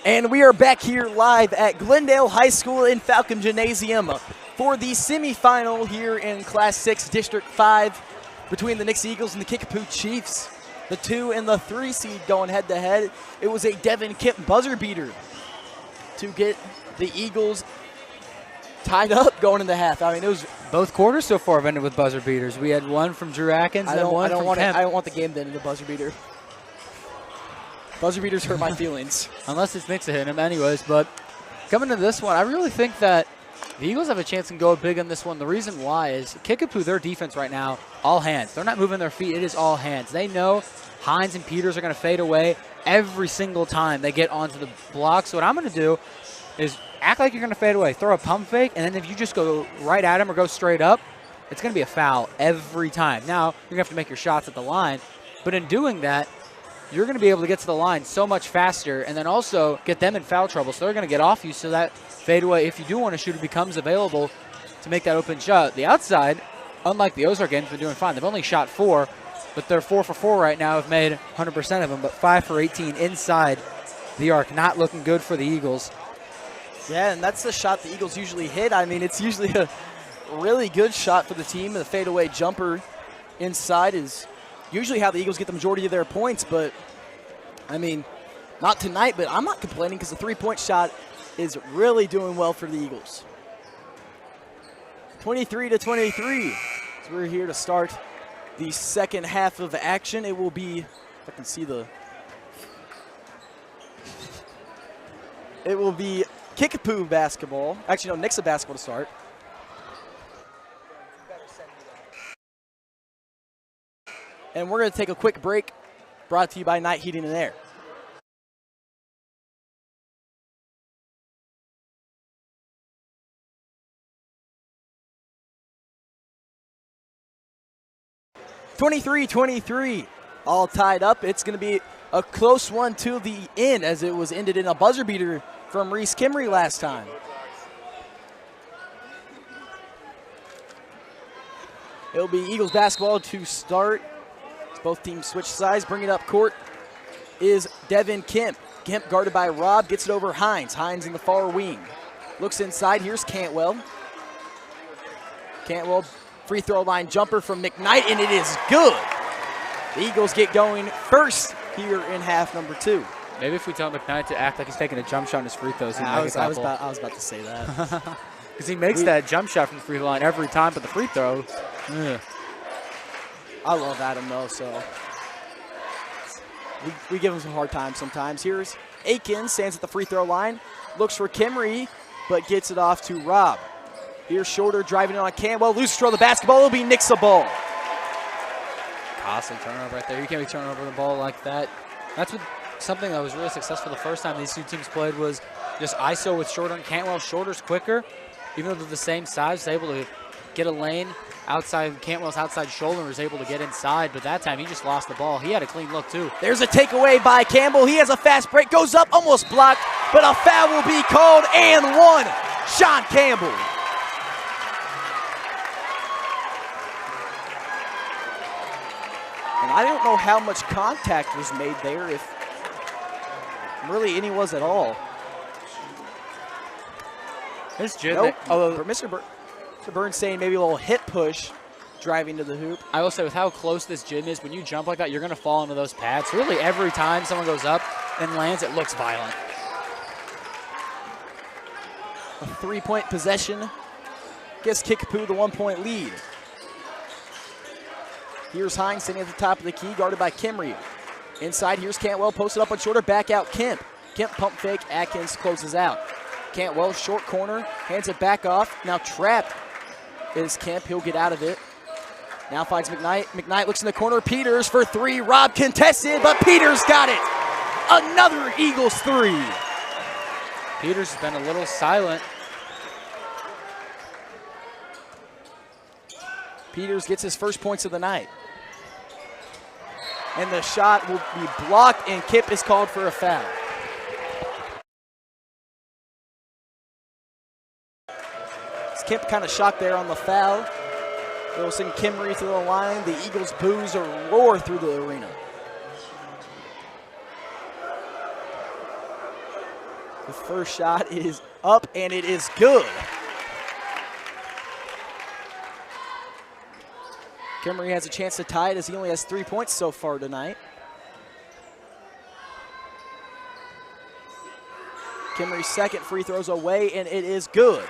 And we are back here live at Glendale High School in Falcon Gymnasium for the semifinal here in Class 6 District 5 between the Nixa Eagles and the Kickapoo Chiefs. The 2 and the 3 seed going head to head. It was a Devin Kemp buzzer beater to get the Eagles tied up going into half. I mean, it was both quarters so far have ended with buzzer beaters. We had one from Drew Atkins and one from Kemp. I don't want the game to end in a buzzer beater. Buzzer beaters hurt my feelings. Unless it's Nixa hitting him anyways. But coming to this one, I really think that the Eagles have a chance to go big on this one. The reason why is Kickapoo, their defense right now, all hands. They're not moving their feet. It is all hands. They know Hines and Peters are going to fade away every single time they get onto the block. So what I'm going to do is act like you're going to fade away. Throw a pump fake, and then if you just go right at him or go straight up, it's going to be a foul every time. Now, you're going to have to make your shots at the line. But in doing that, you're going to be able to get to the line so much faster and then also get them in foul trouble. So they're going to get off you so that fadeaway, if you do want to shoot, it becomes available to make that open shot. The outside, unlike the Ozark games, been doing fine. They've only shot 4, but they're 4 for 4 right now, have made 100% of them, but 5 for 18 inside the arc. Not looking good for the Eagles. Yeah, and that's the shot the Eagles usually hit. I mean, it's usually a really good shot for the team. The fadeaway jumper inside is usually how the Eagles get the majority of their points, but, I mean, not tonight, but I'm not complaining because the three-point shot is really doing well for the Eagles. 23-23. So we're here to start the second half of action. It will be, if I can see it will be Kickapoo basketball. Actually, no, Nixa basketball to start. And we're going to take a quick break, brought to you by Night Heating and Air. (23-23), all tied up. It's going to be a close one to the end, as it was ended in a buzzer beater from Reese Kimry last time. It'll be Eagles basketball to start. Both teams switch sides. Bringing up court is Devin Kemp. Kemp guarded by Rob, gets it over Hines. Hines in the far wing. Looks inside. Here's Cantwell. Cantwell, free throw line jumper from McKnight, and it is good. The Eagles get going first here in half number 2. Maybe if we tell McKnight to act like he's taking a jump shot on his free throws, I was about to say that. Because he makes that jump shot from the free throw line every time, but the free throw, I love Adam, though, so we give him some hard time sometimes. Here's Aiken, stands at the free throw line, looks for Kimry, but gets it off to Rob. Here's Shorter driving it on Cantwell, loose throw the basketball, it'll be Nixa ball. Costly turnover right there. You can't be turning over the ball like that. That's something that was really successful the first time these two teams played, was just ISO with Shorter and Cantwell. Shorter's quicker, even though they're the same size, able to get a lane outside. Cantwell's outside shoulder was able to get inside, but that time he just lost the ball. He had a clean look too. There's a takeaway by Campbell. He has a fast break, goes up, almost blocked, but a foul will be called and one. Sean Campbell. And I don't know how much contact was made there, if really any was at all. This Jim, nope. Mr. Burns saying maybe a little hip push driving to the hoop. I will say, with how close this gym is, when you jump like that, you're going to fall into those pads. So really, every time someone goes up and lands, it looks violent. A 3-point possession gives Kickapoo the 1-point lead. Here's Hines sitting at the top of the key, guarded by Kimry. Inside, here's Cantwell, posted up on Shorter, back out Kemp. Kemp pump fake, Atkins closes out. Cantwell, short corner, hands it back off. Now trapped is Kemp, he'll get out of it. Now finds McKnight. McKnight looks in the corner, Peters for 3. Rob contested, but Peters got it. Another Eagles 3. Peters has been a little silent. Peters gets his first points of the night. And the shot will be blocked, and Kip is called for a foul. Kemp kind of shocked there on the foul. They'll send Kimry to the line. The Eagles boos or roar through the arena. The first shot is up, and it is good. Kimmery has a chance to tie it as he only has 3 points so far tonight. Kimmery's second free throw's away, and it is good.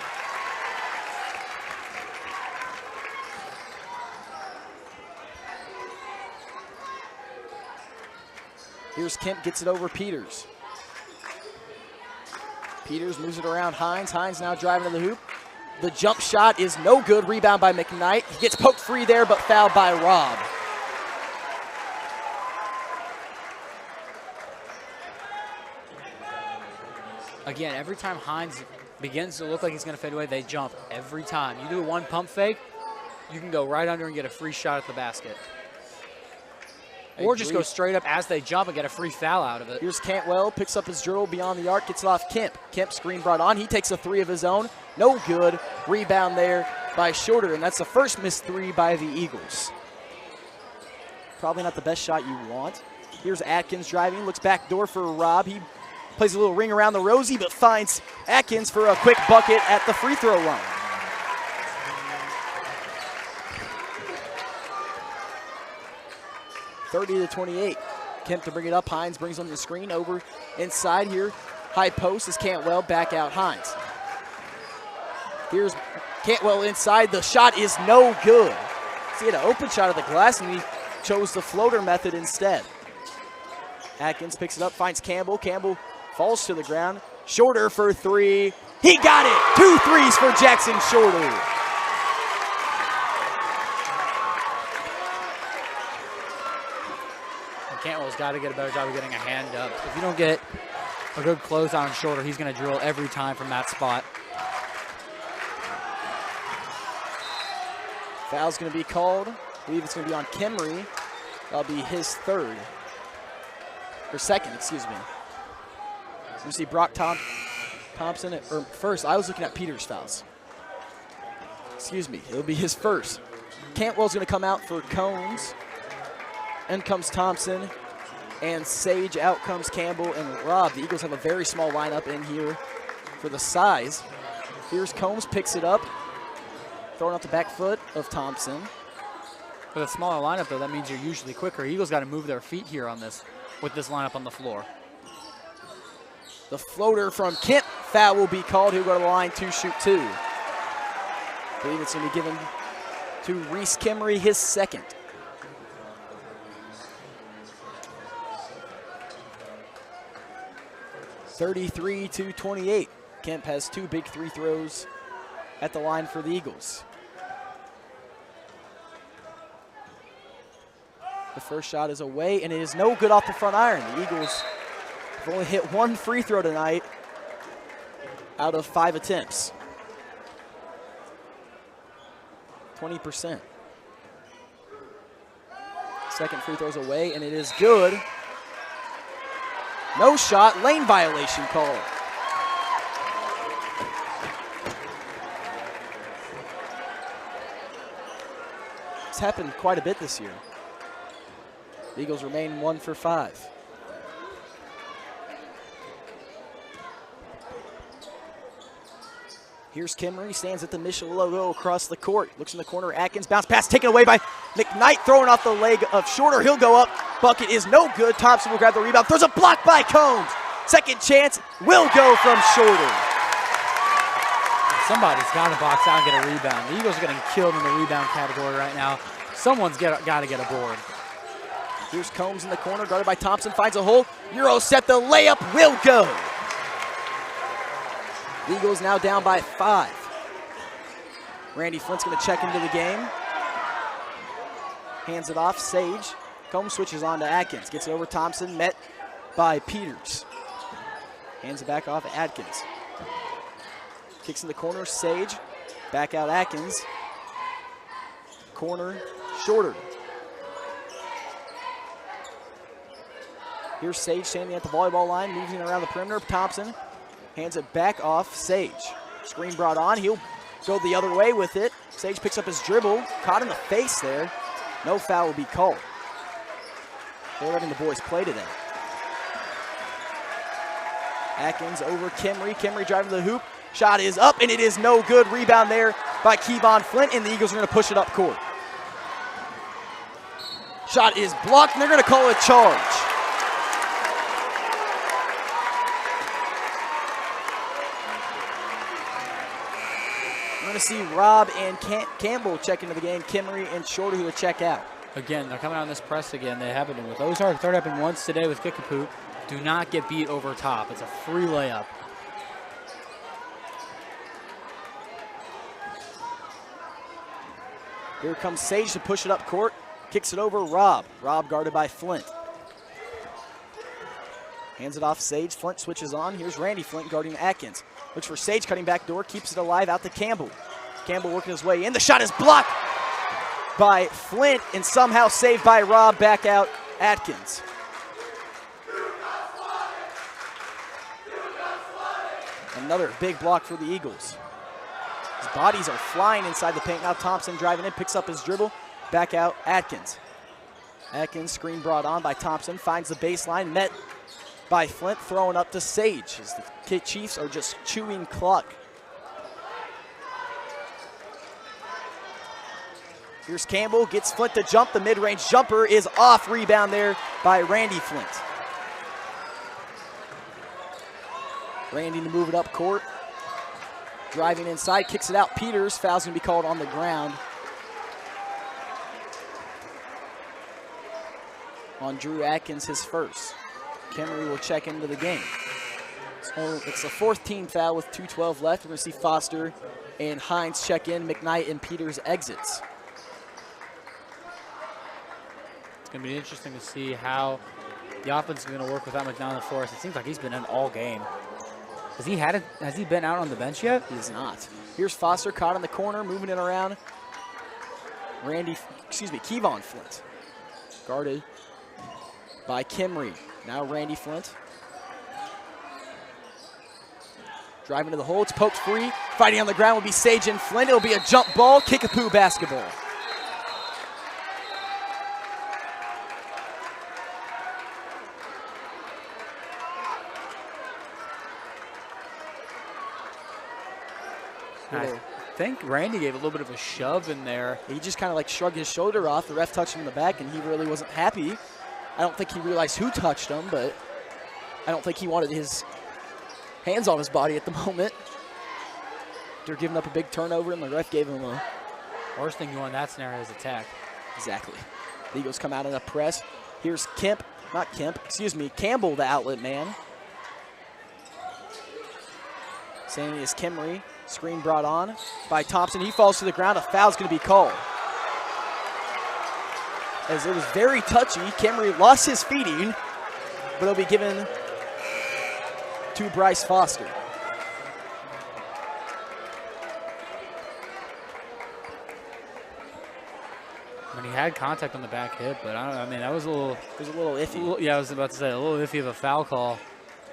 Here's Kemp, gets it over Peters. Peters moves it around Hines. Hines now driving to the hoop. The jump shot is no good. Rebound by McKnight. He gets poked free there, but fouled by Robb. Again, every time Hines begins to look like he's going to fade away, they jump every time. You do one pump fake, you can go right under and get a free shot at the basket. Or just go straight up as they jump and get a free foul out of it. Here's Cantwell, picks up his dribble beyond the arc, gets it off Kemp. Kemp screen brought on. He takes a three of his own. No good. Rebound there by Shorter, and that's the first missed three by the Eagles. Probably not the best shot you want. Here's Atkins driving, looks back door for Robb. He plays a little ring around the rosy, but finds Atkins for a quick bucket at the free throw line. (30-28). Kemp to bring it up. Hines brings on the screen over inside here. High post is Cantwell, back out Hines. Here's Cantwell inside. The shot is no good. So he had an open shot at the glass, and he chose the floater method instead. Atkins picks it up, finds Campbell. Campbell falls to the ground. Shorter for three. He got it. 2 threes for Jackson Shorter. Cantwell's got to get a better job of getting a hand up. If you don't get a good close on Shorter, he's going to drill every time from that spot. Foul's going to be called. I believe it's going to be on Kimmery. That'll be his third. Or second, excuse me. You see Brock Thompson, or first, I was looking at Peters' fouls. Excuse me, it'll be his first. Cantwell's going to come out for Combs. In comes Thompson and Sage. Out comes Campbell and Robb. The Eagles have a very small lineup in here for the size. Here's Combs, picks it up, throwing out the back foot of Thompson. With a smaller lineup, though, that means you're usually quicker. Eagles got to move their feet here on this, with this lineup on the floor. The floater from Kent. Foul will be called. He'll go to the line to shoot two. I believe it's going to be given to Reese Kimmery, his second. (33-28). Kemp has 2 big free throws at the line for the Eagles. The first shot is away, and it is no good off the front iron. The Eagles have only hit 1 free throw tonight out of 5 attempts. 20%. Second free throw's away, and it is good. No shot, lane violation called. It's happened quite a bit this year. The Eagles remain 1 for 5. Here's Kimmery, stands at the Michelin logo across the court. Looks in the corner, Atkins, bounce pass taken away by McKnight, throwing off the leg of Shorter. He'll go up, bucket is no good. Thompson will grab the rebound, throws a block by Combs. Second chance will go from Shorter. Somebody's got to box out and get a rebound. The Eagles are getting killed in the rebound category right now. Someone's got to get a board. Here's Combs in the corner, guarded by Thompson, finds a hole. Euro set, the layup will go. The Eagles now down by 5. Randy Flint's going to check into the game. Hands it off, Sage. Combs switches on to Atkins. Gets it over Thompson, met by Peters. Hands it back off Atkins. Kicks in the corner, Sage. Back out Atkins. Corner, Shorter. Here's Sage standing at the volleyball line, moving around the perimeter. Thompson hands it back off Sage. Screen brought on. He'll go the other way with it. Sage picks up his dribble. Caught in the face there. No foul will be called. They're letting the boys play today. Atkins over Kimry. Kimry driving to the hoop. Shot is up, and it is no good. Rebound there by Kevon Flint, and the Eagles are going to push it up court. Shot is blocked, and they're going to call a charge. We're going to see Rob and Campbell check into the game. Kimry and Shorter who will check out. Again, they're coming on this press again. They have it with Ozark. Third happened once today with Kickapoo. Do not get beat over top. It's a free layup. Here comes Sage to push it up court. Kicks it over Rob. Rob guarded by Flint. Hands it off Sage. Flint switches on. Here's Randy Flint guarding Atkins. Looks for Sage, cutting back door. Keeps it alive out to Campbell. Campbell working his way in. The shot is blocked by Flint and somehow saved by Rob. Back out Atkins. Another big block for the Eagles. His bodies are flying inside the paint. Now Thompson driving in, picks up his dribble. Back out Atkins. Atkins, screen brought on by Thompson, finds the baseline, met by Flint, throwing up to Sage as the Chiefs are just chewing clock. Here's Campbell, gets Flint to jump. The mid-range jumper is off. Rebound there by Randy Flint. Randy to move it up court. Driving inside, kicks it out. Peters, foul's going to be called on the ground on Drew Atkins, his first. Kemery will check into the game. So it's a fourth team foul with 2:12 left. We're going to see Foster and Hines check in. McKnight and Peters exits. It's going to be interesting to see how the offense is going to work without McKnight on the floor. It seems like he's been in all game. Has he been out on the bench yet? He is not. Here's Foster caught in the corner, moving it around. Kevon Flint. Guarded by Kimry. Now Randy Flint. Driving to the hole, it's poked free. Fighting on the ground will be Sage and Flint. It'll be a jump ball, Kickapoo basketball. I think Randy gave a little bit of a shove in there. He just kind of like shrugged his shoulder off. The ref touched him in the back, and he really wasn't happy. I don't think he realized who touched him, but I don't think he wanted his hands on his body at the moment. They're giving up a big turnover, and the ref gave him a... Worst thing you want in that scenario is attack. Exactly. The Eagles come out in a press. Here's Campbell, the outlet man. Same as Kimry. Screen brought on by Thompson. He falls to the ground. A foul's going to be called. As it was very touchy. Kimry lost his feeding, but it'll be given to Bryce Foster. I mean, he had contact on the back hip, but I don't know. I mean, that was a little... It was a little iffy. Yeah, I was about to say, a little iffy of a foul call.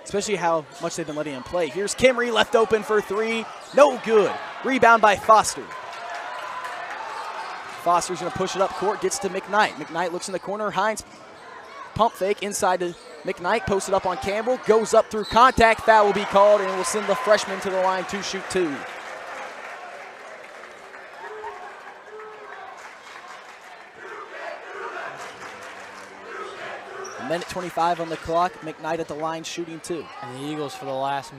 Especially how much they've been letting him play. Here's Kimry, left open for three. No good. Rebound by Foster. Foster's going to push it up court, gets to McKnight. McKnight looks in the corner. Hines pump fake inside to McKnight, posted up on Campbell, goes up through contact. Foul will be called, and will send the freshman to the line to shoot two. A minute 25 on the clock. McKnight at the line shooting two. And the Eagles for the last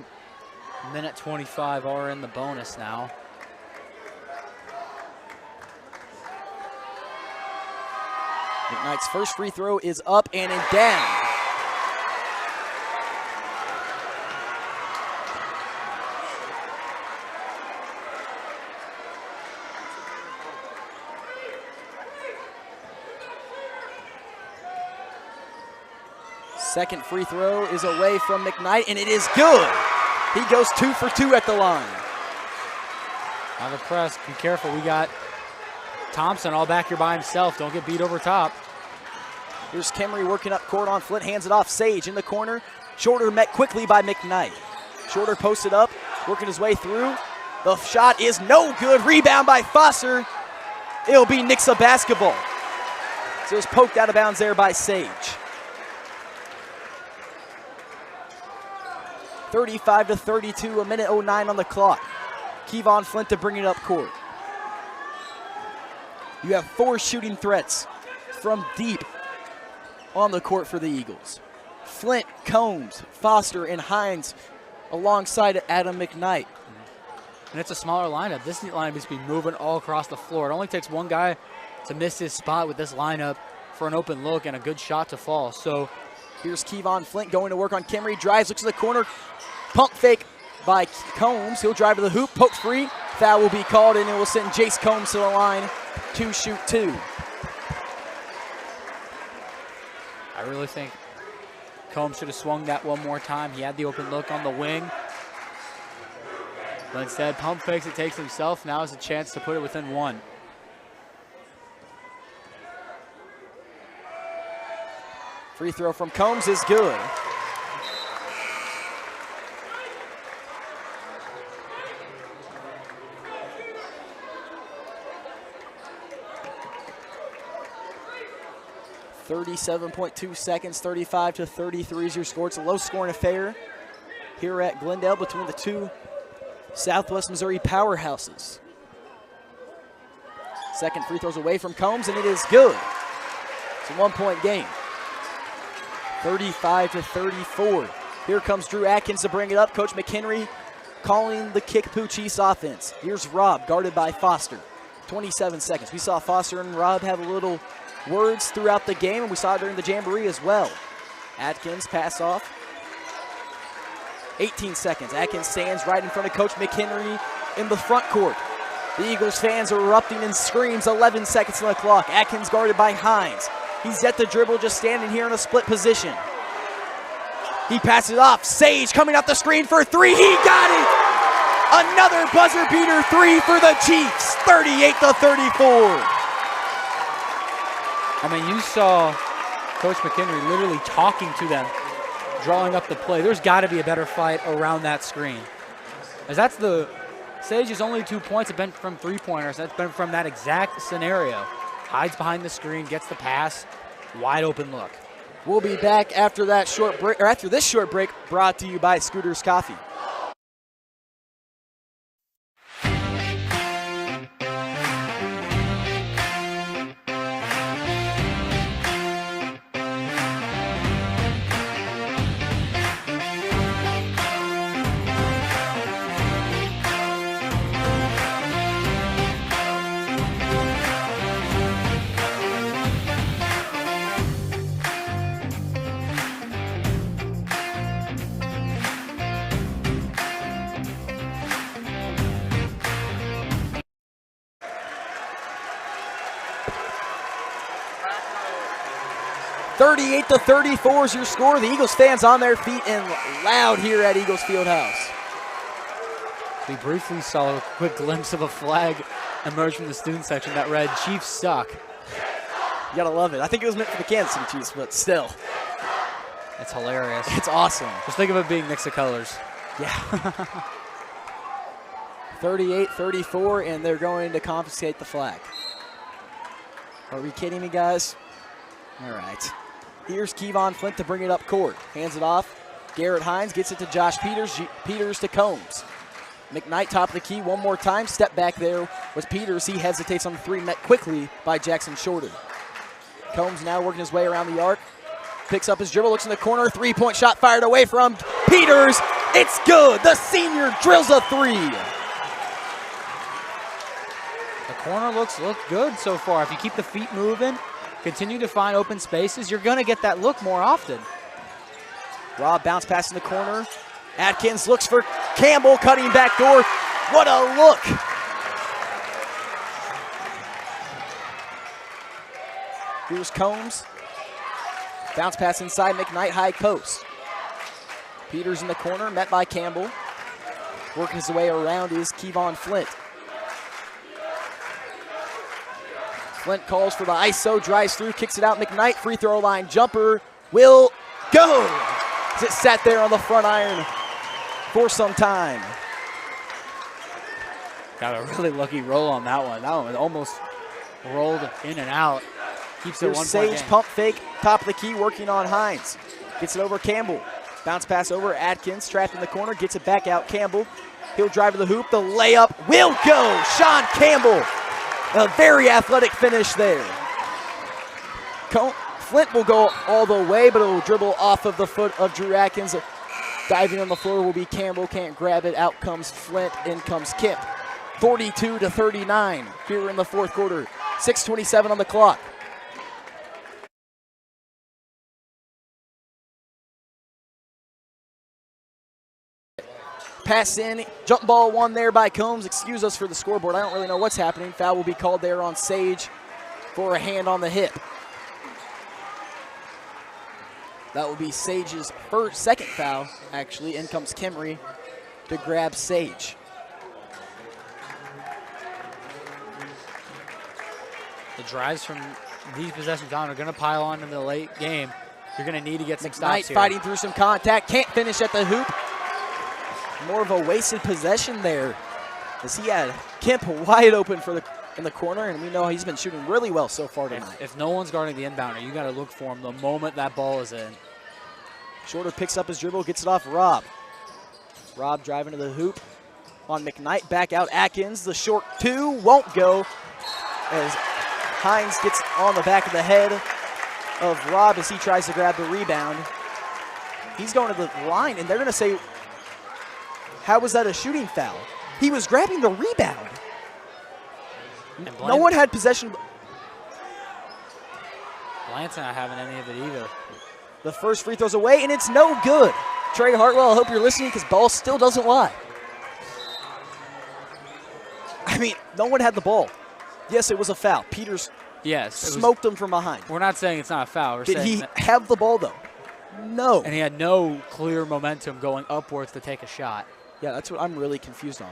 minute 25 are in the bonus now. McKnight's first free throw is up and down. Second free throw is away from McKnight, and it is good. He goes 2 for 2 at the line. On the press, be careful. We got Thompson all back here by himself. Don't get beat over top. Here's Kimry working up court on Flint, hands it off. Sage in the corner. Shorter met quickly by McKnight. Shorter posted up, working his way through. The shot is no good. Rebound by Foster. It'll be Nixa basketball. So it was poked out of bounds there by Sage. 35-32, a minute 09 on the clock. Kevon Flint to bring it up court. You have 4 shooting threats from deep on the court for the Eagles. Flint, Combs, Foster, and Hines alongside Adam McKnight. And it's a smaller lineup. This lineup is be moving all across the floor. It only takes one guy to miss his spot with this lineup for an open look and a good shot to fall. So here's Kevon Flint going to work on Kimry. Drives, looks to the corner. Pump fake by Combs. He'll drive to the hoop, poke free. Foul will be called, and it will send Jace Combs to the line to shoot 2. I really think Combs should have swung that one more time. He had the open look on the wing. But instead, pump fakes it, takes himself. Now is a chance to put it within 1. Free throw from Combs is good. .2 seconds, 35-33 is your score. It's a low-scoring affair here at Glendale between the 2 Southwest Missouri powerhouses. Second free throw's away from Combs, and it is good. It's a 1-point game. 35-34. Here comes Drew Atkins to bring it up. Coach McHenry calling the Kickapoo Chiefs offense. Here's Robb, guarded by Foster. 27 seconds. We saw Foster and Robb have a little words throughout the game, and we saw it during the Jamboree as well. Atkins pass off. 18 seconds. Atkins stands right in front of Coach McHenry in the front court. The Eagles fans are erupting in screams. 11 seconds on the clock. Atkins guarded by Hines. He's at the dribble, just standing here in a split position. He passes it off. Sage coming up the screen for 3. He got it! Another buzzer beater 3 for the Chiefs. 38-34. I mean, you saw Coach McHenry literally talking to them, drawing up the play. There's got to be a better fight around that screen. As that's the Sage's only 2 points have been from 3-pointers. That's been from that exact scenario. Hides behind the screen, gets the pass, wide open look. We'll be back after that short break, or after this short break, brought to you by Scooters Coffee. .38-34 is your score. The Eagles fans on their feet and loud here at Eagles Fieldhouse. We briefly saw a quick glimpse of a flag emerge from the student section that read, "Chiefs suck." You gotta love it. I think it was meant for the Kansas City Chiefs, but still. It's hilarious. It's awesome. Just think of it being Nixa colors. Yeah. 38-34, and they're going to confiscate the flag. Are we kidding me, guys? All right. Here's Kevon Flint to bring it up court. Hands it off. Garrett Hines gets it to Josh Peters. Peters to Combs. McKnight top of the key one more time. Step back there was Peters. He hesitates on the 3, met quickly by Jackson Shorter. Combs now working his way around the arc. Picks up his dribble, looks in the corner. 3-point shot fired away from Peters. It's good. The senior drills a 3. The corner looks good so far. If you keep the feet moving, continue to find open spaces, you're going to get that look more often. Robb bounce pass in the corner. Atkins looks for Campbell, cutting back door. What a look. Here's Combs. Bounce pass inside, McKnight, high post. Peters in the corner, met by Campbell. Working his way around is Kevon Flint. Flint calls for the ISO, drives through, kicks it out. McKnight, free throw line jumper will go. As it sat there on the front iron for some time. Got a really lucky roll on that one. That one was almost rolled in and out. Keeps it 1 point Sage game. pump fake, top of the key, working on Hines. Gets it over Campbell. Bounce pass over. Atkins trapped in the corner. Gets it back out. Campbell. He'll drive to the hoop. The layup will go. Sean Campbell. A very athletic finish there. Flint will go all the way, but it will dribble off of the foot of Drew Atkins. Diving on the floor will be Campbell. Can't grab it. Out comes Flint. In comes Kemp. 42-39 here in the fourth quarter. 6:27 on the clock. Pass in, jump ball won there by Combs. Excuse us for the scoreboard. I don't really know what's happening. Foul will be called there on Sage for a hand on the hip. That will be Sage's second foul, actually. In comes Kimry to grab Sage. The drives from these possessions on are going to pile on in the late game. You're going to need to get some stops here. fighting through some contact. Can't finish at the hoop. More of a wasted possession there, as he had Kemp wide open in the corner, and we know he's been shooting really well so far tonight. If no one's guarding the inbounder, you got to look for him the moment that ball is in. Shorter picks up his dribble, gets it off Rob. Rob driving to the hoop on McKnight. Back out Atkins. The short two won't go, as Hines gets on the back of the head of Rob as he tries to grab the rebound. He's going to the line, and they're going to say, how was that a shooting foul? He was grabbing the rebound. No one had possession. Bland's not having any of it either. The first free throw's away, and it's no good. Trey Hartwell, I hope you're listening, because ball still doesn't lie. I mean, no one had the ball. Yes, it was a foul. Peters smoked him from behind. We're not saying it's not a foul. Did he have the ball, though? No. And he had no clear momentum going upwards to take a shot. Yeah, that's what I'm really confused on.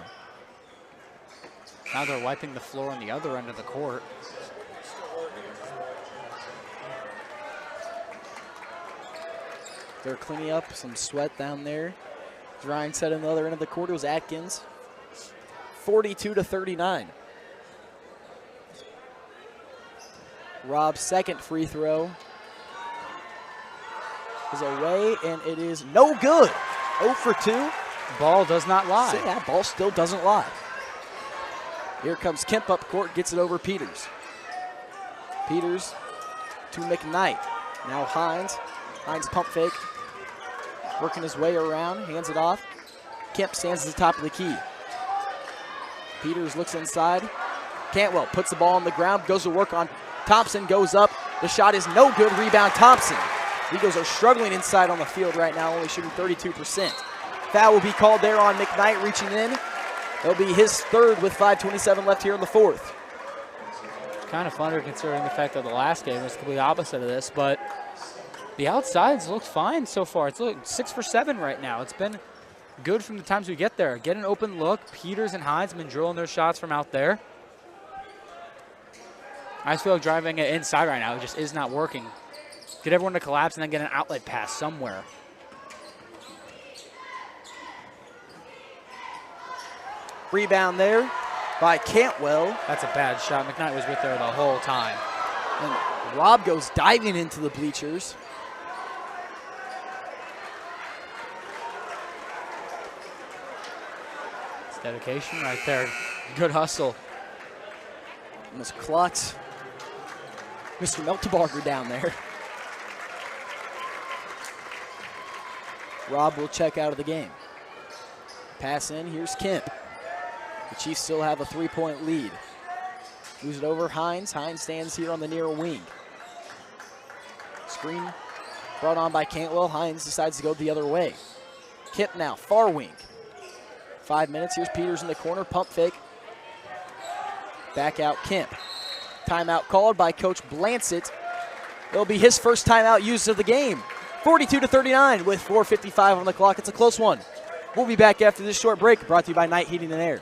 Now they're wiping the floor on the other end of the court. They're cleaning up some sweat down there. As Ryan said on the other end of the court, it was Atkins. 42-39. Rob's second free throw is away, and it is no good. 0 for 2. Ball does not lie. So, yeah, ball still doesn't lie. Here comes Kemp up court, gets it over Peters. Peters to McKnight. Now Hines. Hines pump fake. Working his way around, hands it off. Kemp stands at the top of the key. Peters looks inside. Cantwell puts the ball on the ground, goes to work on Thompson, goes up. The shot is no good. Rebound Thompson. Eagles are struggling inside on the field right now, only shooting 32%. Foul will be called there on McKnight reaching in. It'll be his third with 5:27 left here in the fourth. Kind of funny considering the fact that the last game was the complete opposite of this, but the outsides look fine so far. It's 6 for 7 right now. It's been good from the times we get there. Get an open look. Peters and Hines have been drilling their shots from out there. I just feel like driving it inside right now. It just is not working. Get everyone to collapse and then get an outlet pass somewhere. Rebound there by Cantwell. That's a bad shot. McKnight was with there the whole time. And Rob goes diving into the bleachers. It's dedication right there. Good hustle. Almost clocked Mr. Meltebarger down there. Rob will check out of the game. Pass in, here's Kemp. The Chiefs still have a 3-point lead. Moves it over Hines. Hines stands here on the near wing. Screen brought on by Cantwell. Hines decides to go the other way. Kemp now, far wing. 5 minutes, here's Peters in the corner, pump fake. Back out Kemp. Timeout called by Coach Blancett. It'll be his first timeout used of the game. 42-39 with 4:55 on the clock. It's a close one. We'll be back after this short break, brought to you by Night Heating and Air.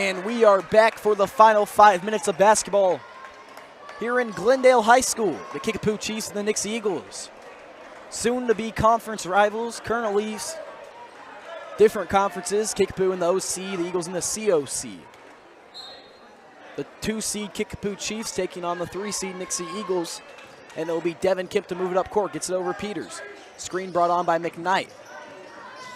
And we are back for the final 5 minutes of basketball here in Glendale High School. The Kickapoo Chiefs and the Nixa Eagles, soon to be conference rivals, currently different conferences. Kickapoo in the OC, the Eagles in the COC. The 2-seed Kickapoo Chiefs taking on the 3-seed Nixa Eagles, and it'll be Devin Kemp to move it up court. Gets it over Peters. Screen brought on by McKnight.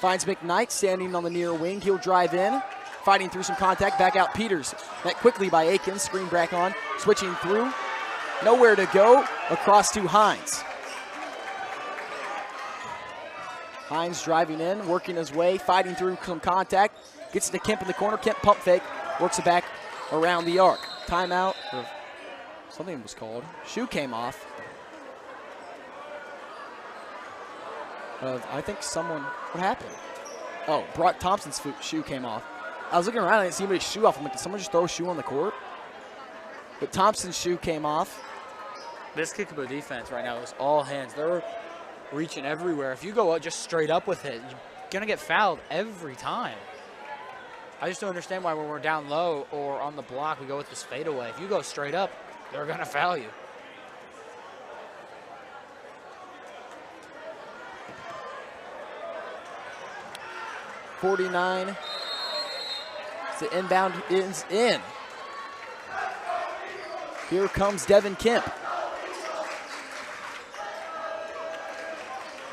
Finds McKnight standing on the near wing. He'll drive in. Fighting through some contact, back out Peters. Met quickly by Aikens, screen back on, switching through. Nowhere to go, across to Hines. Hines driving in, working his way, fighting through some contact. Gets it to Kemp in the corner, Kemp pump fake, works it back around the arc. Timeout, or something was called. Shoe came off. I think someone, what happened? Oh, Brock Thompson's shoe came off. I was looking around, I didn't see anybody's shoe off. I'm like, did someone just throw a shoe on the court? But Thompson's shoe came off. This Kickapoo defense right now is all hands. They're reaching everywhere. If you go just straight up with it, you're going to get fouled every time. I just don't understand why when we're down low or on the block, we go with this fadeaway. If you go straight up, they're going to foul you. .49. The inbound is in. Here comes Devin Kemp.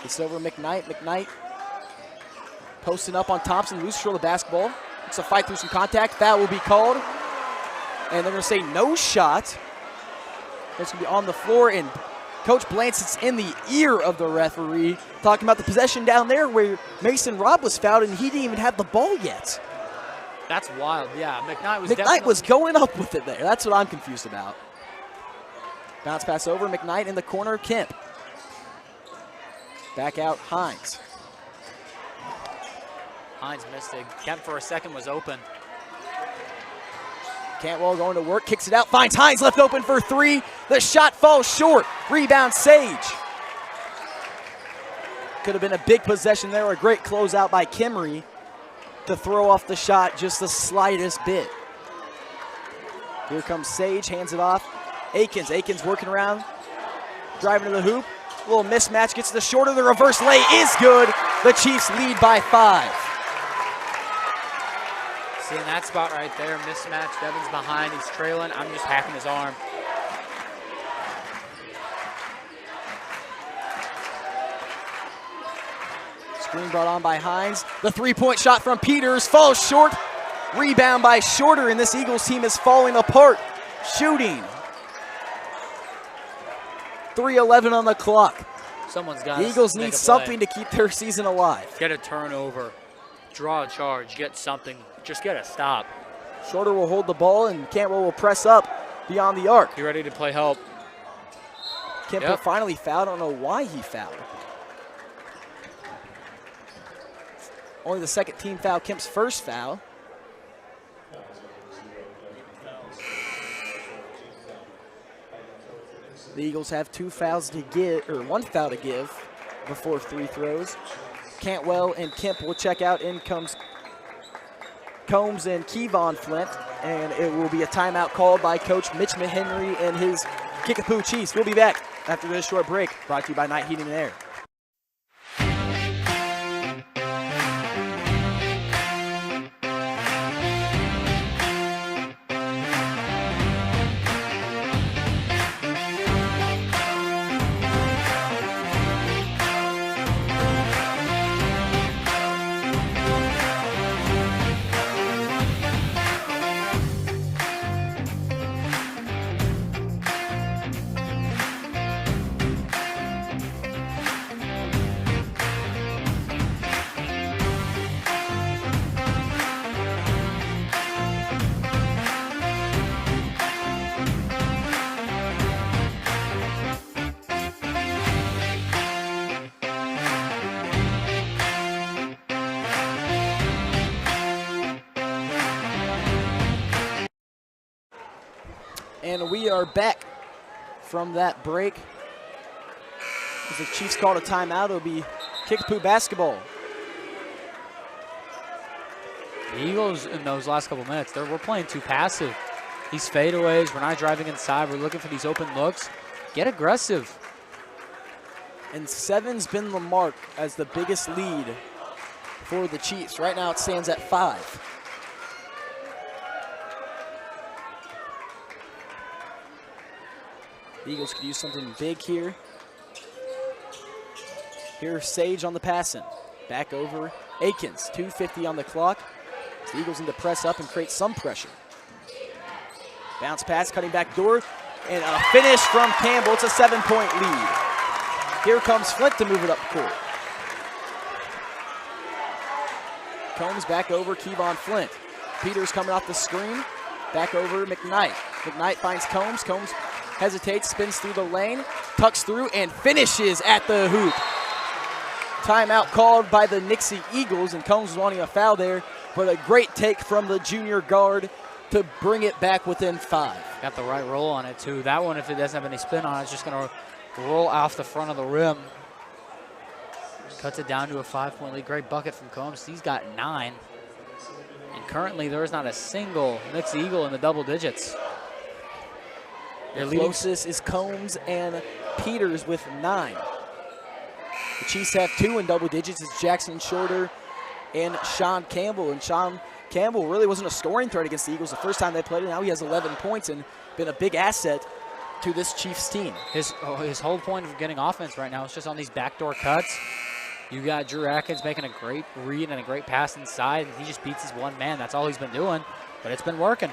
It's over McKnight. McKnight posting up on Thompson, loose control of the basketball. It's a fight through some contact. Foul will be called. And they're going to say no shot. It's going to be on the floor, and Coach Blancet's in the ear of the referee, talking about the possession down there where Mason Robb was fouled, and he didn't even have the ball yet. That's wild, yeah. McKnight was going up with it there. That's what I'm confused about. Bounce pass over, McKnight in the corner, Kemp. Back out, Hines. Hines missed it. Kemp for a second was open. Cantwell going to work, kicks it out, finds Hines left open for three. The shot falls short. Rebound, Sage. Could have been a big possession there, a great closeout by Kimry to throw off the shot just the slightest bit. Here comes Sage, hands it off. Aikens working around, driving to the hoop. A little mismatch, gets the shorter, the reverse lay is good. The Chiefs lead by 5. See, in that spot right there, mismatch. Devin's behind, he's trailing. I'm just hacking his arm. Screen brought on by Hines. The three-point shot from Peters falls short. Rebound by Shorter, and this Eagles team is falling apart. Shooting. 3:11 on the clock. Someone's got The Eagles need something to keep their season alive. Get a turnover, draw a charge, get something. Just get a stop. Shorter will hold the ball, and Cantwell will press up beyond the arc. Be ready to play help. Kemper finally fouled. I don't know why he fouled. Only the second team foul, Kemp's first foul. The Eagles have 2 fouls to give, or 1 foul to give before free throws. Cantwell and Kemp will check out. In comes Combs and Kevon Flint, and it will be a timeout called by Coach Mitch McHenry and his Kickapoo Chiefs. We'll be back after this short break, brought to you by Night Heating and Air. And we are back from that break. As the Chiefs called a timeout, it'll be Kickapoo basketball. The Eagles in those last couple minutes, we're playing too passive. These fadeaways, we're not driving inside. We're looking for these open looks. Get aggressive. And 7's been the mark as the biggest lead for the Chiefs. Right now it stands at 5. The Eagles could use something big here. Here's Sage on the passing. Back over Akins, 2:50 on the clock. The Eagles need to press up and create some pressure. Bounce pass, cutting back door, and a finish from Campbell. It's a 7-point lead. Here comes Flint to move it up court. Combs back over Kevon Flint. Peters coming off the screen. Back over McKnight. McKnight finds Combs. Combs hesitates, spins through the lane, tucks through, and finishes at the hoop. Timeout called by the Nixa Eagles, and Combs was wanting a foul there, but a great take from the junior guard to bring it back within 5. Got the right roll on it, too. That one, if it doesn't have any spin on it, it's just going to roll off the front of the rim. Cuts it down to a 5-point lead. Great bucket from Combs. He's got 9. And currently, there is not a single Nixa Eagle in the double digits. The closest is Combs and Peters with 9. The Chiefs have 2 in double digits. It's Jackson Shorter and Sean Campbell. And Sean Campbell really wasn't a scoring threat against the Eagles the first time they played it. Now he has 11 points and been a big asset to this Chiefs team. His whole point of getting offense right now is just on these backdoor cuts. You got Drew Atkins making a great read and a great pass inside, and he just beats his one man. That's all he's been doing, but it's been working.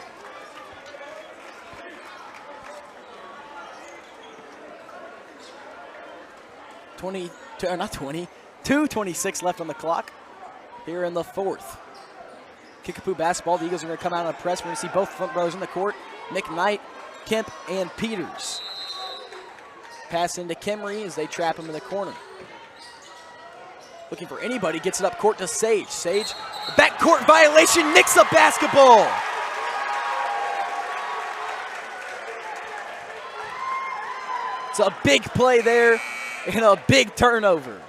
Not 20, 2:26 left on the clock here in the 4th. Kickapoo basketball. The Eagles are going to come out on a press. We're going to see both front rows in the court. McKnight, Kemp, and Peters. Pass into Kimry as they trap him in the corner. Looking for anybody, gets it up court to Sage. Sage, backcourt violation, Nixa basketball. It's a big play there and a big turnover.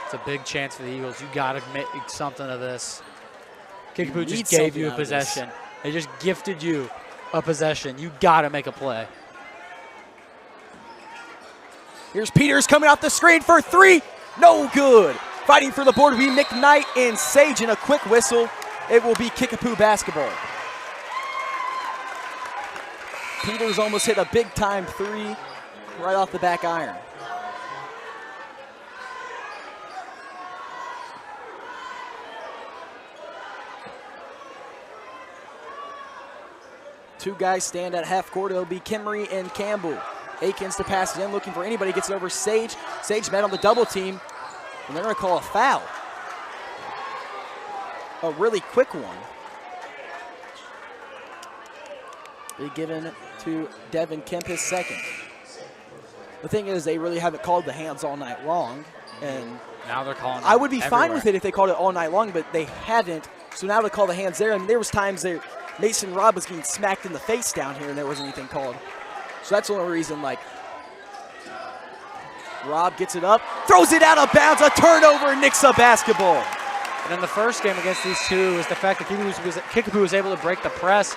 It's a big chance for the Eagles. You got to make something of this. Kickapoo just gave you a possession. They just gifted you a possession. You got to make a play. Here's Peters coming off the screen for 3. No good. Fighting for the board will be McKnight and Sage in a quick whistle. It will be Kickapoo basketball. Peters almost hit a big-time 3 right off the back iron. Two guys stand at half court. It'll be Kimry and Campbell. Akins to pass it in, looking for anybody. Gets it over Sage. Sage met on the double team, and they're going to call a foul. A really quick one. Be given to Devin Kemp, his second. The thing is, they really haven't called the hands all night long, and now they're calling. I would be fine with it if they called it all night long, but they haven't. So now they call the hands there, and there was times there Mason Robb was getting smacked in the face down here, and there wasn't anything called. So that's the only reason, like, Robb gets it up, throws it out of bounds, a turnover, Nixa basketball. And in the first game against these two is the fact that Kickapoo was able to break the press.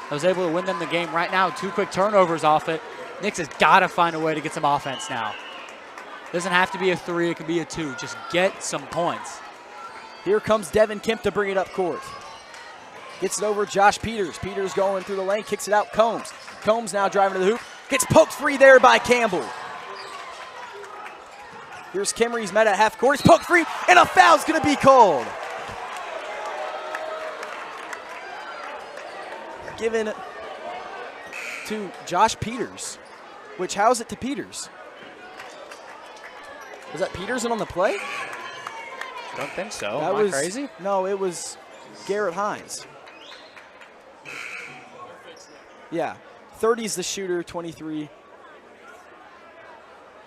I was able to win them the game. Right now, 2 quick turnovers off it. Nixa's got to find a way to get some offense now. Doesn't have to be a 3, it can be a 2. Just get some points. Here comes Devin Kemp to bring it up court. Gets it over Josh Peters. Peters going through the lane, kicks it out, Combs. Combs now driving to the hoop. Gets poked free there by Campbell. Here's Kimry, he's met at half court. He's poked free, and a foul's going to be called. Given to Josh Peters, which, how is it to Peters? Was that Peterson on the play? I don't think so. That Am I crazy? No, it was Garrett Hines. Yeah, 30's the shooter, 23.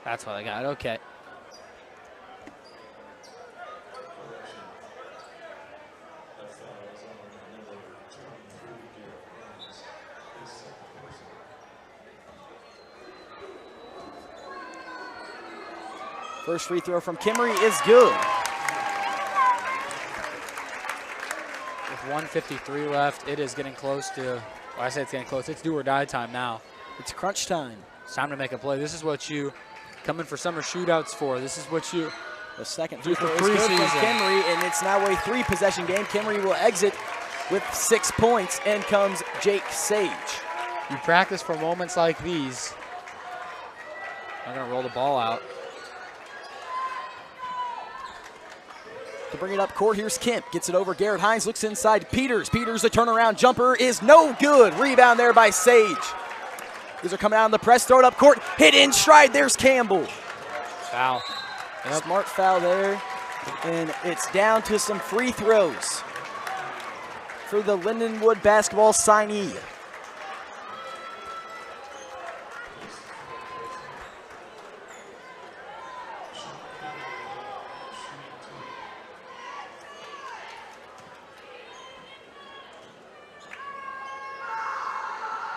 That's what I got, okay. First free throw from Kimry is good. 1:53 left. It is getting close to, well, I say it's getting close. It's do or die time now. It's crunch time. It's time to make a play. This is what you come in for summer shootouts for. This is what you The second do free for throw is good from preseason. Kimry, and it's now a 3-possession game. Kimry will exit with 6 points. In comes Jake Sage. You practice for moments like these. I'm going to roll the ball out. To bring it up court, here's Kemp. Gets it over. Garrett Hines looks inside. Peters. Peters, the turnaround jumper is no good. Rebound there by Sage. These are coming out on the press. Throw it up court. Hit in stride. There's Campbell. Foul. Yep. Smart foul there. And it's down to some free throws for the Lindenwood basketball signee.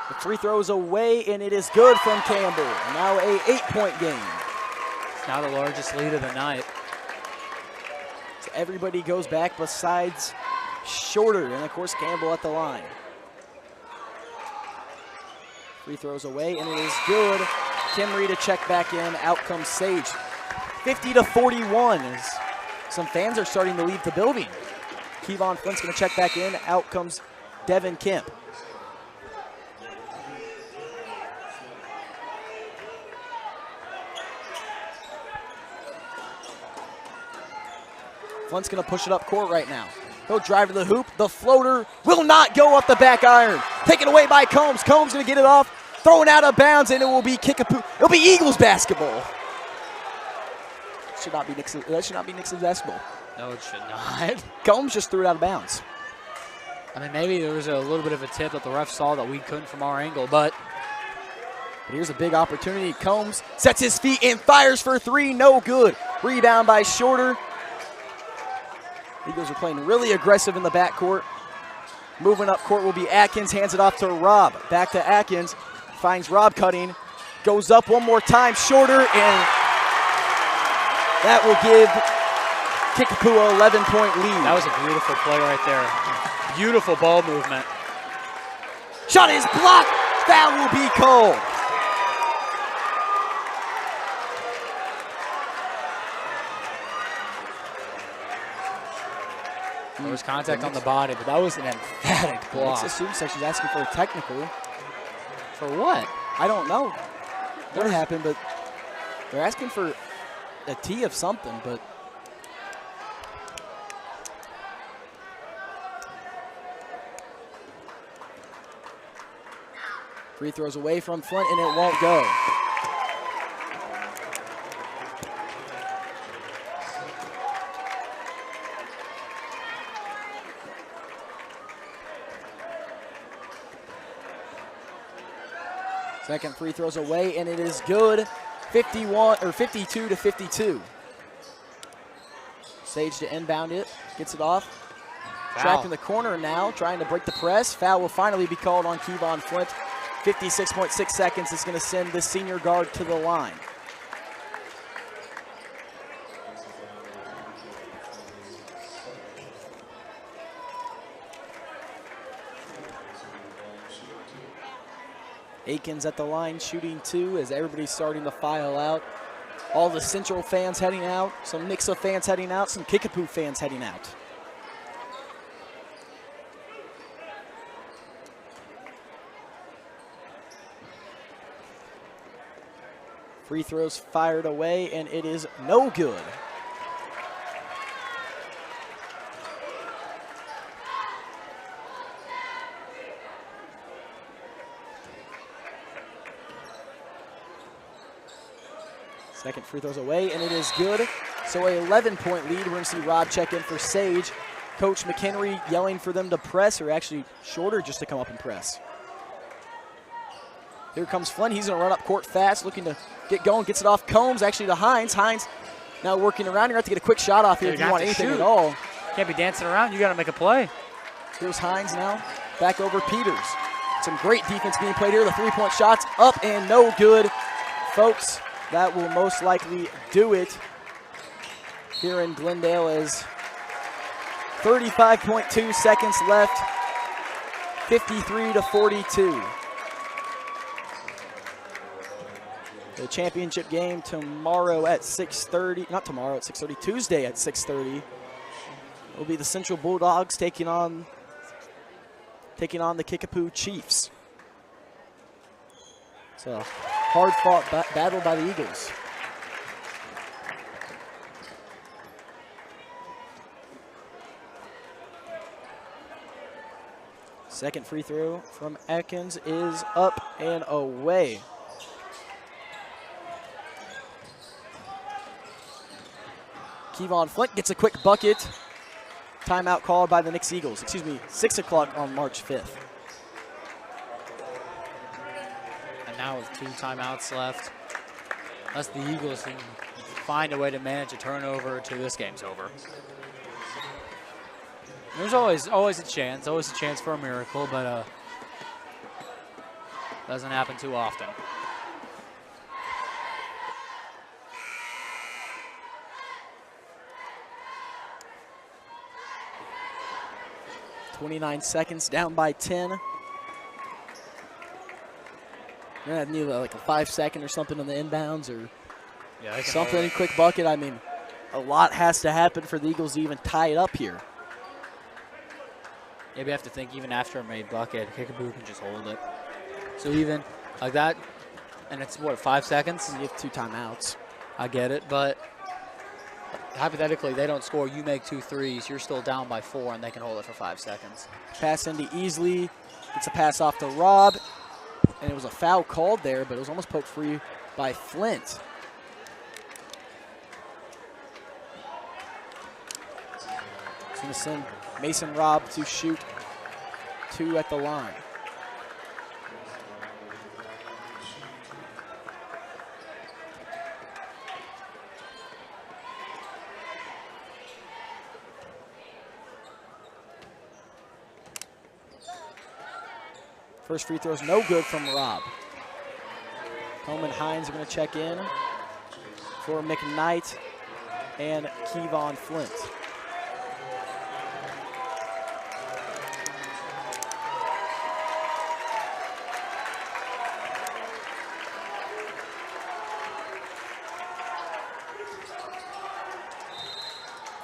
The free throw is away, and it is good from Campbell. Now a 8-point game. It's now the largest lead of the night. So everybody goes back besides Shorter, and of course Campbell at the line. Free throws away, and it is good. Kimry to check back in. Out comes Sage. 50-41 as some fans are starting to leave the building. Kevon Flint's going to check back in. Out comes Devin Kemp. Flint's going to push it up court right now. He'll drive to the hoop. The floater will not go up the back iron. Taken away by Combs. Combs going to get it off. Thrown out of bounds, and it will be Kickapoo. It'll be Eagles basketball. Should not be Nixa. That should not be Nixon's basketball. No, it should not. Combs just threw it out of bounds. I mean, maybe there was a little bit of a tip that the ref saw that we couldn't from our angle, but Here's a big opportunity. Combs sets his feet and fires for three. No good. Rebound by Shorter. Eagles are playing really aggressive in the backcourt. Moving up court will be Atkins. Hands it off to Rob. Back to Atkins. Finds Rob cutting. Goes up one more time. Shorter, and that will give Kickapoo an 11-point lead. that was a beautiful play right there. Beautiful ball movement. Shot is blocked. Foul will be called. There was contact on the body, but that was an emphatic block. Nixa student section's asking for a technical. For what? I don't know what happened, but they're asking for a T of something, but free throws away from Flint, and it won't go. Second free throws away, and it is good. 52-52. Sage to inbound it, gets it off. Foul. Trapped in the corner now, trying to break the press. Foul will finally be called on Kevon Flint. 56.6 seconds is going to send the senior guard to the line. Aikens at the line, shooting two as everybody's starting to file out. All the Central fans heading out, some Nixa fans heading out, some Kickapoo fans heading out. Free throws fired away, and it is no good. Second free throws away, and it is good. So a 11-point lead. We're going to see Rob check in for Sage. Coach McHenry yelling for them to press, or actually Shorter just to come up and press. Here comes Flynn. He's going to run up court fast, looking to get going. Gets it off Combs, actually to Hines. Hines now working around. You're going to have to get a quick shot off here if you want anything at all. Can't be dancing around. You got to make a play. Here's Hines now. Back over Peters. Some great defense being played here. The three-point shots up and no good. Folks, that will most likely do it here in Glendale as 35.2 seconds left. 53-42. The championship game tomorrow at 6:30. Not tomorrow at 6:30. Tuesday at 6:30. Will be the Central Bulldogs taking on the Kickapoo Chiefs. It's a hard-fought battle by the Eagles. Second free throw from Atkins is up and away. Kevon Flint gets a quick bucket. Timeout called by the Nixa Eagles. 6 o'clock on March 5th. And now with 2 timeouts left, unless the Eagles can find a way to manage a turnover till this game's over. There's always a chance for a miracle, but doesn't happen too often. .29 seconds, down by 10. You're gonna need like a 5-second or something on the inbounds or something, quick bucket. I mean, a lot has to happen for the Eagles to even tie it up here. Maybe I have to think even after a made bucket, Kickapoo can just hold it. So even like that, and it's what, 5 seconds? You have 2 timeouts. I get it, but hypothetically, they don't score, you make 2 threes, you're still down by 4, and they can hold it for 5 seconds. Pass into Easley. It's a pass off to Rob, and it was a foul called there, but it was almost poked free by Flint. It's going to send Mason Robb to shoot 2 at the line. First free throw is no good from Robb. Coleman Hines are going to check in for McKnight and Kevon Flint.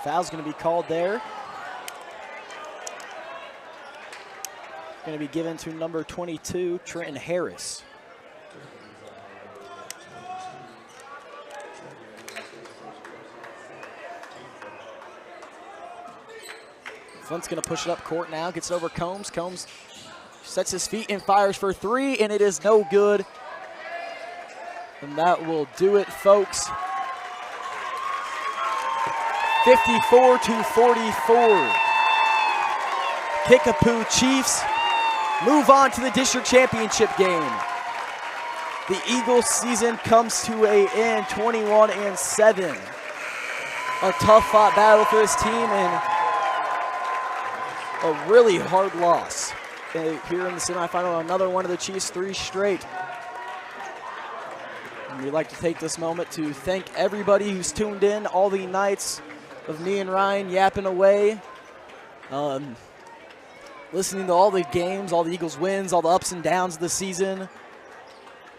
Foul's going to be called there. Going to be given to number 22, Trenton Harris. Flint's going to push it up court now, gets it over Combs. Combs sets his feet and fires for 3, and it is no good. And that will do it, folks. 54-44. Kickapoo Chiefs move on to the district championship game. The Eagles season comes to an end, 21-7. A tough-fought battle for this team and a really hard loss here in the semifinal. Another one of the Chiefs' 3 straight. And we'd like to take this moment to thank everybody who's tuned in all the nights of me and Ryan yapping away, listening to all the games, all the Eagles wins, all the ups and downs of the season.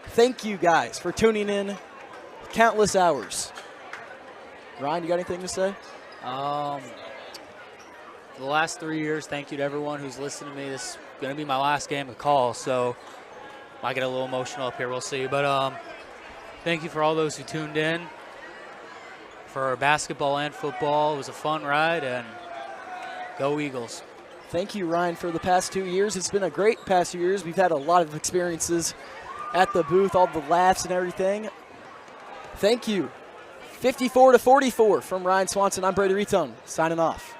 Thank you guys for tuning in countless hours. Ryan, you got anything to say? The last 3 years, thank you to everyone who's listened to me. This is going to be my last game of call, so might get a little emotional up here. We'll see. But thank you for all those who tuned in for basketball and football. It was a fun ride, and go Eagles. Thank you, Ryan, for the past 2 years. It's been a great past 2 years. We've had a lot of experiences at the booth, all the laughs and everything. Thank you. 54-44 from Ryan Swanson. I'm Brady Reton, signing off.